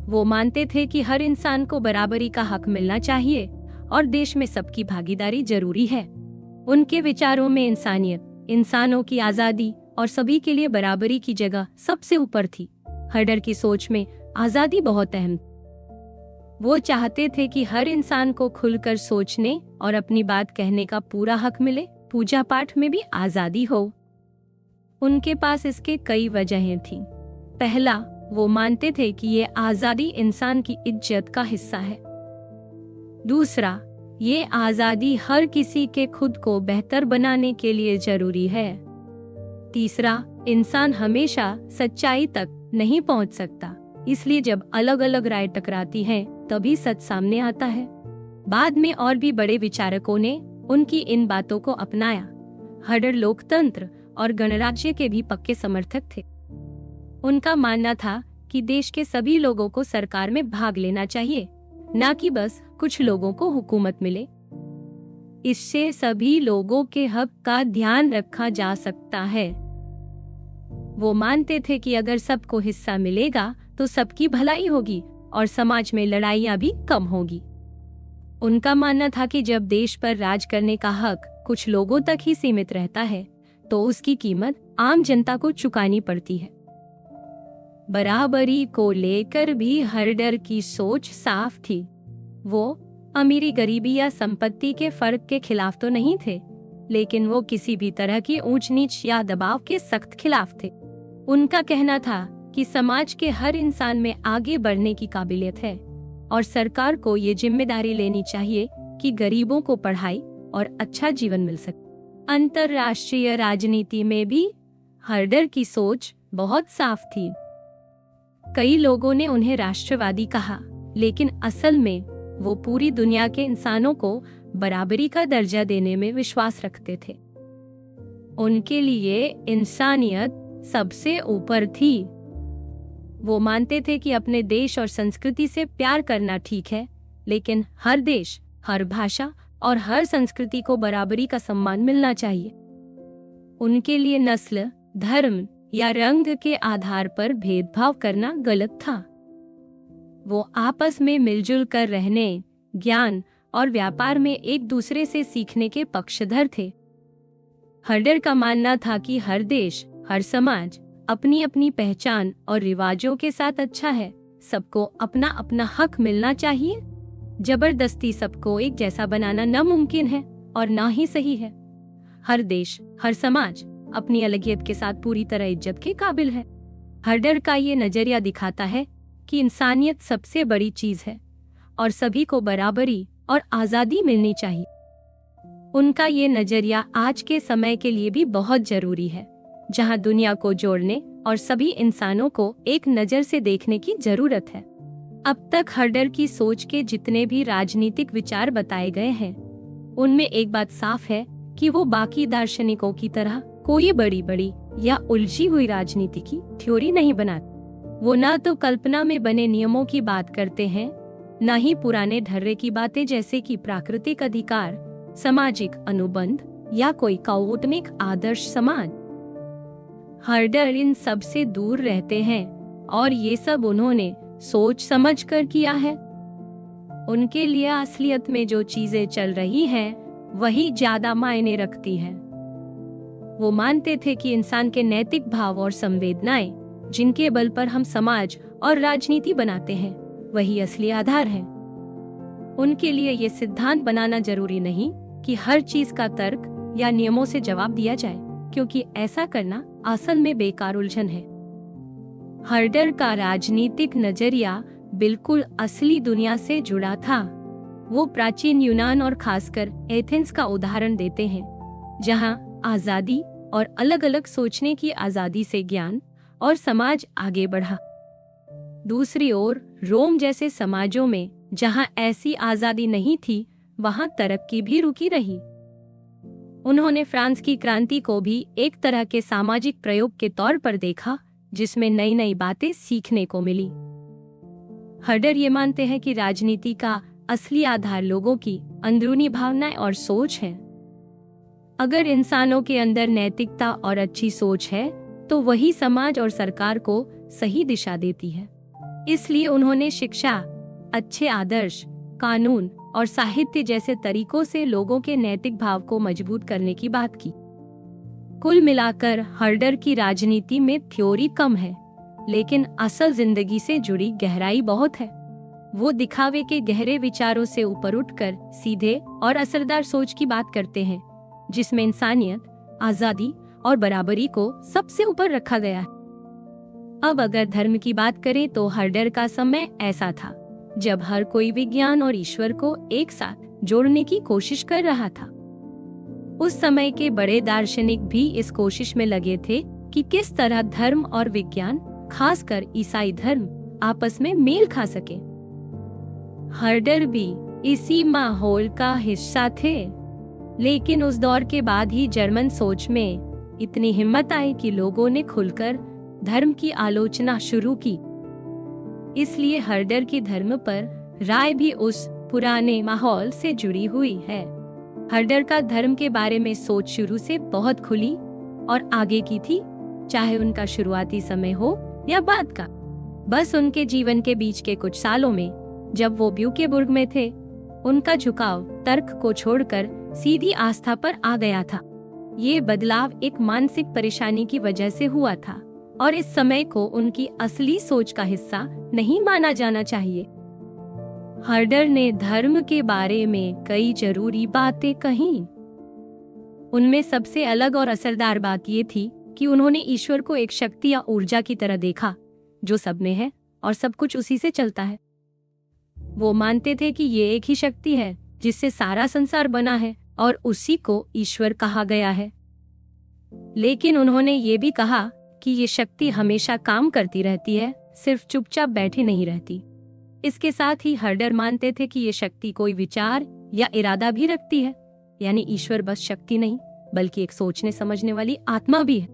वो मानते थे कि हर इंसान को बराबरी का हक मिलना चाहिए और देश में सबकी भागीदारी जरूरी है। उनके विचारों में इंसानियत, इंसानों की आजादी और सभी के लिए बराबरी की जगह सबसे ऊपर थी। हर्डर की सोच में आजादी बहुत अहम। वो चाहते थे कि हर इंसान को खुलकर सोचने और अपनी बात कहने का पूरा हक मिले। पूजा पाठ में भी आजादी हो। उनके पास इसके कई वजहें थीं। पहला, वो मानते थे कि ये आजादी इंसान की इज्जत का हिस्सा है। दूसरा, ये आजादी हर किसी के खुद को बेहतर बनाने के लिए जरूरी है। तीसरा, इंसान हमेशा सच्चाई तक नहीं पहुंच सकता, इसलिए जब अलग अलग राय टकराती हैं, तभी सच सामने आता है। बाद में और भी बड़े विचारकों ने उनकी इन बातों को अपनाया। हर्डर लोकतंत्र और गणराज्य के भी पक्के समर्थक थे। उनका मानना था कि देश के सभी लोगों को सरकार में भाग लेना चाहिए, न कि बस कुछ लोगों को हुकूमत मिले। इससे सभी लोगों के हक का ध्यान रखा जा सकता है। वो मानते थे कि अगर सबको हिस्सा मिलेगा तो सबकी भलाई होगी और समाज में लड़ाइयाँ भी कम होगी। उनका मानना था कि जब देश पर राज करने का हक कुछ लोगों तक ही सीमित रहता है, तो उसकी कीमत आम जनता को चुकानी पड़ती है। बराबरी को लेकर भी हर्डर की सोच साफ थी। वो अमीरी, गरीबी या संपत्ति के फर्क के खिलाफ तो नहीं थे, लेकिन वो किसी भी तरह की ऊंच नीच या दबाव के सख्त खिलाफ थे। उनका कहना था कि समाज के हर इंसान में आगे बढ़ने की काबिलियत है और सरकार को ये जिम्मेदारी लेनी चाहिए कि गरीबों को पढ़ाई और अच्छा जीवन मिल सके। अंतर्राष्ट्रीय राजनीति में भी हर्डर की सोच बहुत साफ थी। कई लोगों ने उन्हें राष्ट्रवादी कहा, लेकिन असल में वो पूरी दुनिया के इंसानों को बराबरी का दर्जा देने में विश्वास रखते थे। उनके लिए इंसानियत सबसे ऊपर थी। वो मानते थे कि अपने देश और संस्कृति से प्यार करना ठीक है, लेकिन हर देश, हर भाषा और हर संस्कृति को बराबरी का सम्मान मिलना चाहिए। उनके लिए नस्ल, धर्म या रंग के आधार पर भेदभाव करना गलत था। वो आपस में मिलजुल कर रहने, ज्ञान और व्यापार में एक दूसरे से सीखने के पक्षधर थे। हर्डर का मानना था कि हर देश, हर समाज अपनी अपनी पहचान और रिवाजों के साथ अच्छा है। सबको अपना अपना हक मिलना चाहिए। जबरदस्ती सबको एक जैसा बनाना नामुमकिन है और ना ही सही है। हर देश, हर समाज अपनी अलगियत के साथ पूरी तरह इज्जत के काबिल है। हर्डर का ये नजरिया दिखाता है कि इंसानियत सबसे बड़ी चीज है और सभी को बराबरी और आजादी मिलनी चाहिए। उनका ये नजरिया आज के समय के लिए भी बहुत जरूरी है, जहां दुनिया को जोड़ने और सभी इंसानों को एक नजर से देखने की जरूरत है। अब तक हर्डर की सोच के जितने भी राजनीतिक विचार बताए गए हैं, उनमें एक बात साफ है कि वो बाकी दार्शनिकों की तरह कोई बड़ी बड़ी या उलझी हुई राजनीति की थ्योरी नहीं बनाते। वो न तो कल्पना में बने नियमों की बात करते हैं, न ही पुराने ढर्रे की बातें जैसे कि प्राकृतिक अधिकार, सामाजिक अनुबंध या कोई कौटुंबिक आदर्श समाज। हर्डर इन सब से दूर रहते हैं और ये सब उन्होंने सोच समझ कर किया है। उनके लिए असलियत में जो चीजें चल रही हैं, वही ज्यादा मायने रखती हैं। वो मानते थे कि इंसान के नैतिक भाव और संवेदनाएं, जिनके बल पर हम समाज और राजनीति बनाते हैं, वही असली आधार है। उनके लिए ये सिद्धांत बनाना जरूरी नहीं कि हर चीज का तर्क या नियमों से जवाब दिया जाए, क्योंकि ऐसा करना असल में बेकार उलझन है। हर्डर का राजनीतिक नजरिया बिल्कुल असली दुनिया से जुड़ा था। वो प्राचीन यूनान और खासकर एथेंस का उदाहरण देते हैं, जहां आजादी और अलग अलग सोचने की आजादी से ज्ञान और समाज आगे बढ़ा। दूसरी ओर रोम जैसे समाजों में जहां ऐसी आजादी नहीं थी, वहां तरक्की भी रुकी रही। उन्होंने फ्रांस की क्रांति को भी एक तरह के सामाजिक प्रयोग के तौर पर देखा, जिसमें नई नई बातें सीखने को मिली। हर्डर ये मानते हैं कि राजनीति का असली आधार लोगों की अंदरूनी भावनाएं और सोच है। अगर इंसानों के अंदर नैतिकता और अच्छी सोच है, तो वही समाज और सरकार को सही दिशा देती है। इसलिए उन्होंने शिक्षा, अच्छे आदर्श, कानून और साहित्य जैसे तरीकों से लोगों के नैतिक भाव को मजबूत करने की बात की। कुल मिलाकर हर्डर की राजनीति में थ्योरी कम है, लेकिन असल जिंदगी से जुड़ी गहराई बहुत है। वो दिखावे के गहरे विचारों से ऊपर उठकर सीधे और असरदार सोच की बात करते हैं, जिसमें इंसानियत, आजादी और बराबरी को सबसे ऊपर रखा गया है। अब अगर धर्म की बात करें तो हर्डर का समय ऐसा था जब हर कोई विज्ञान और ईश्वर को एक साथ जोड़ने की कोशिश कर रहा था। उस समय के बड़े दार्शनिक भी इस कोशिश में लगे थे कि किस तरह धर्म और विज्ञान, खासकर ईसाई धर्म, आपस में मेल खा सके। हर्डर भी इसी माहौल का हिस्सा थे, लेकिन उस दौर के बाद ही जर्मन सोच में इतनी हिम्मत आई कि लोगों ने खुलकर धर्म की आलोचना शुरू की। इसलिए हर्डर की धर्म पर राय भी उस पुराने माहौल से जुड़ी हुई है। हर्डर का धर्म के बारे में सोच शुरू से बहुत खुली और आगे की थी, चाहे उनका शुरुआती समय हो या बाद का। बस उनके जीवन के बीच के कुछ सालों में, जब वो ब्यूकेबुर्ग में थे, उनका झुकाव तर्क को छोड़कर सीधी आस्था पर आ गया था। ये बदलाव एक मानसिक परेशानी की वजह से हुआ था और इस समय को उनकी असली सोच का हिस्सा नहीं माना जाना चाहिए। हर्डर ने धर्म के बारे में कई जरूरी बातें कहीं। उनमें सबसे अलग और असरदार बात ये थी कि उन्होंने ईश्वर को एक शक्ति या ऊर्जा की तरह देखा जो सब में है और सब कुछ उसी से चलता है। वो मानते थे कि ये एक ही शक्ति है जिससे सारा संसार बना है और उसी को ईश्वर कहा गया है। लेकिन उन्होंने ये भी कहा कि ये शक्ति हमेशा काम करती रहती है, सिर्फ चुपचाप बैठी नहीं रहती। इसके साथ ही हर्डर मानते थे कि ये शक्ति कोई विचार या इरादा भी रखती है, यानी ईश्वर बस शक्ति नहीं बल्कि एक सोचने समझने वाली आत्मा भी है।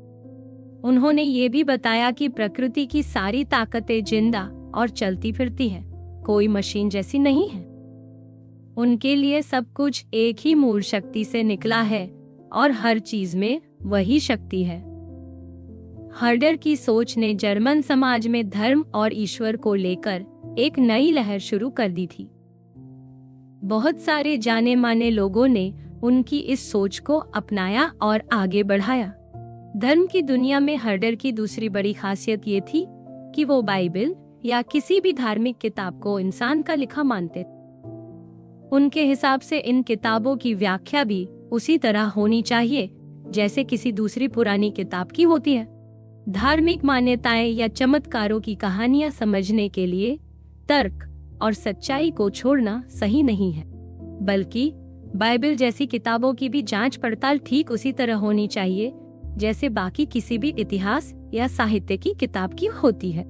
उन्होंने ये भी बताया कि प्रकृति की सारी ताकतें जिंदा और चलती फिरती है, कोई मशीन जैसी नहीं है। उनके लिए सब कुछ एक ही मूल शक्ति से निकला है और हर चीज में वही शक्ति है। हर्डर की सोच ने जर्मन समाज में धर्म और ईश्वर को लेकर एक नई लहर शुरू कर दी थी। बहुत सारे जाने माने लोगों ने उनकी इस सोच को अपनाया और आगे बढ़ाया। धर्म की दुनिया में हर्डर की दूसरी बड़ी खासियत ये थी कि वो बाइबल या किसी भी धार्मिक किताब को इंसान का लिखा मानते। उनके हिसाब से इन किताबों की व्याख्या भी उसी तरह होनी चाहिए जैसे किसी दूसरी पुरानी किताब की होती है। धार्मिक मान्यताएं या चमत्कारों की कहानियां समझने के लिए तर्क और सच्चाई को छोड़ना सही नहीं है, बल्कि बाइबल जैसी किताबों की भी जांच पड़ताल ठीक उसी तरह होनी चाहिए जैसे बाकी किसी भी इतिहास या साहित्य की किताब की होती है।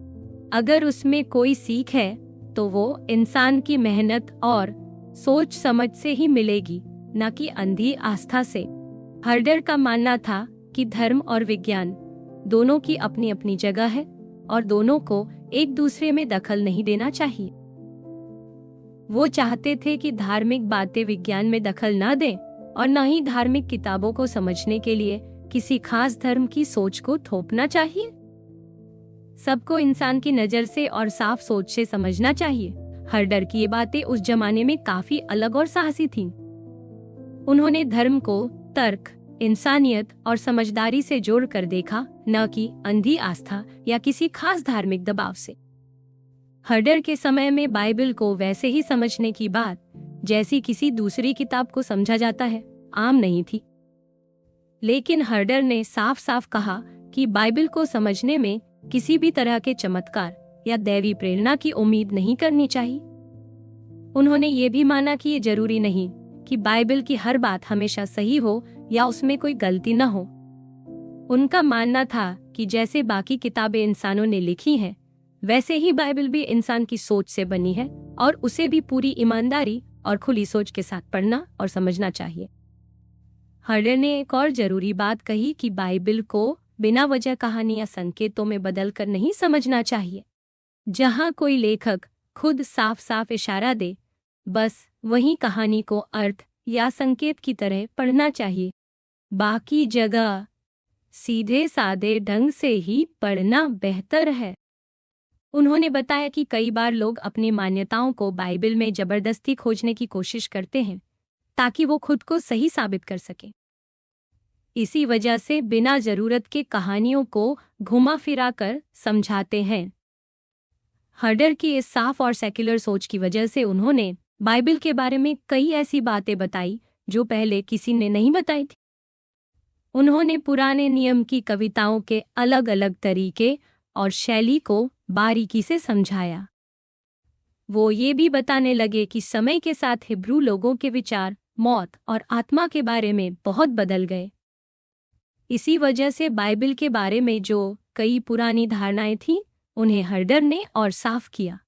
अगर उसमें कोई सीख है तो वो इंसान की मेहनत और सोच समझ से ही मिलेगी, न कि अंधी आस्था से। हर्डर का मानना था कि धर्म और विज्ञान दोनों की अपनी अपनी जगह है और दोनों को एक दूसरे में दखल नहीं देना चाहिए। वो चाहते थे कि धार्मिक बातें विज्ञान में दखल न दें और न ही धार्मिक किताबों को समझने के लिए किसी खास धर्म की सोच को थोपना चाहिए। सबको इंसान की नजर से और साफ सोच से समझना चाहिए। हर्डर की ये बातें उस जमाने में काफी अलग और साहसी थीं। उन्होंने धर्म को तर्क, इंसानियत और समझदारी से जोड़कर देखा, न कि अंधी आस्था या किसी खास धार्मिक दबाव से। हर्डर के समय में बाइबल को वैसे ही समझने की बात जैसी किसी दूसरी किताब को समझा जाता है आम नहीं थी। लेकिन हर्डर ने साफ साफ कहा कि बाइबल को समझने में किसी भी तरह के चमत्कार या दैवी प्रेरणा की उम्मीद नहीं करनी चाहिए। उन्होंने ये भी माना कि ये जरूरी नहीं कि बाइबल की हर बात हमेशा सही हो या उसमें कोई गलती न हो। उनका मानना था कि जैसे बाकी किताबें इंसानों ने लिखी हैं, वैसे ही बाइबल भी इंसान की सोच से बनी है और उसे भी पूरी ईमानदारी और खुली सोच के साथ पढ़ना और समझना चाहिए। हर्डर ने एक और जरूरी बात कही कि बाइबल को बिना वजह कहानी या संकेतों में बदलकर नहीं समझना चाहिए। जहां कोई लेखक खुद साफ साफ इशारा दे, बस वही कहानी को अर्थ या संकेत की तरह पढ़ना चाहिए। बाकी जगह सीधे सादे ढंग से ही पढ़ना बेहतर है। उन्होंने बताया कि कई बार लोग अपनी मान्यताओं को बाइबल में जबरदस्ती खोजने की कोशिश करते हैं ताकि वो खुद को सही साबित कर सके। इसी वजह से बिना जरूरत के कहानियों को घुमा फिरा कर समझाते हैं। हर्डर की इस साफ और सेक्युलर सोच की वजह से उन्होंने बाइबल के बारे में कई ऐसी बातें बताई जो पहले किसी ने नहीं बताई थी। उन्होंने पुराने नियम की कविताओं के अलग अलग तरीके और शैली को बारीकी से समझाया। वो ये भी बताने लगे कि समय के साथ हिब्रू लोगों के विचार मौत और आत्मा के बारे में बहुत बदल गए। इसी वजह से बाइबल के बारे में जो कई पुरानी धारणाएं थीं, उन्हें हर्डर ने और साफ किया।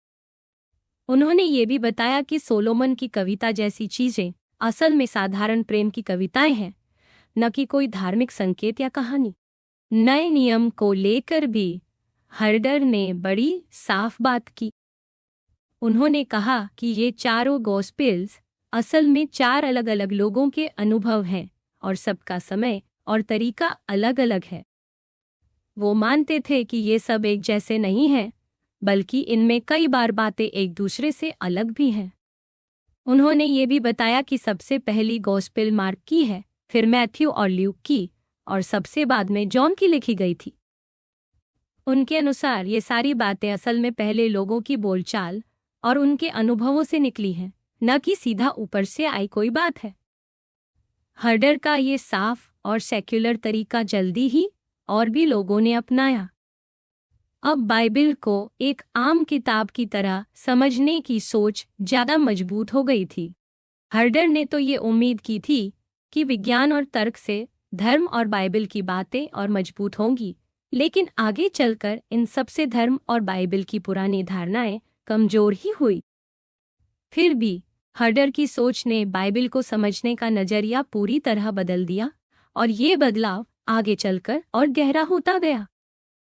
उन्होंने ये भी बताया कि सोलोमन की कविता जैसी चीजें असल में साधारण प्रेम की कविताएं हैं, न कि कोई धार्मिक संकेत या कहानी। नए नियम को लेकर भी हर्डर ने बड़ी साफ बात की। उन्होंने कहा कि ये चारों गॉस्पेल्स असल में 4 अलग अलग लोगों के अनुभव हैं और सबका समय और तरीका अलग अलग है। वो मानते थे कि ये सब एक जैसे नहीं हैं, बल्कि इनमें कई बार बातें एक दूसरे से अलग भी हैं। उन्होंने ये भी बताया कि सबसे पहली गॉस्पेल मार्क की है, फिर मैथ्यू और ल्यूक की, और सबसे बाद में जॉन की लिखी गई थी। उनके अनुसार ये सारी बातें असल में पहले लोगों की बोलचाल और उनके अनुभवों से निकली हैं, न कि सीधा ऊपर से आई कोई बात है। हर्डर का ये साफ और सेक्युलर तरीका जल्दी ही और भी लोगों ने अपनाया। अब बाइबल को एक आम किताब की तरह समझने की सोच ज्यादा मजबूत हो गई थी। हर्डर ने तो ये उम्मीद की थी कि विज्ञान और तर्क से धर्म और बाइबल की बातें और मजबूत होंगी, लेकिन आगे चलकर इन सबसे धर्म और बाइबल की पुरानी धारणाएं कमजोर ही हुई। फिर भी हर्डर की सोच ने बाइबल को समझने का नजरिया पूरी तरह बदल दिया और ये बदलाव आगे चलकर और गहरा होता गया।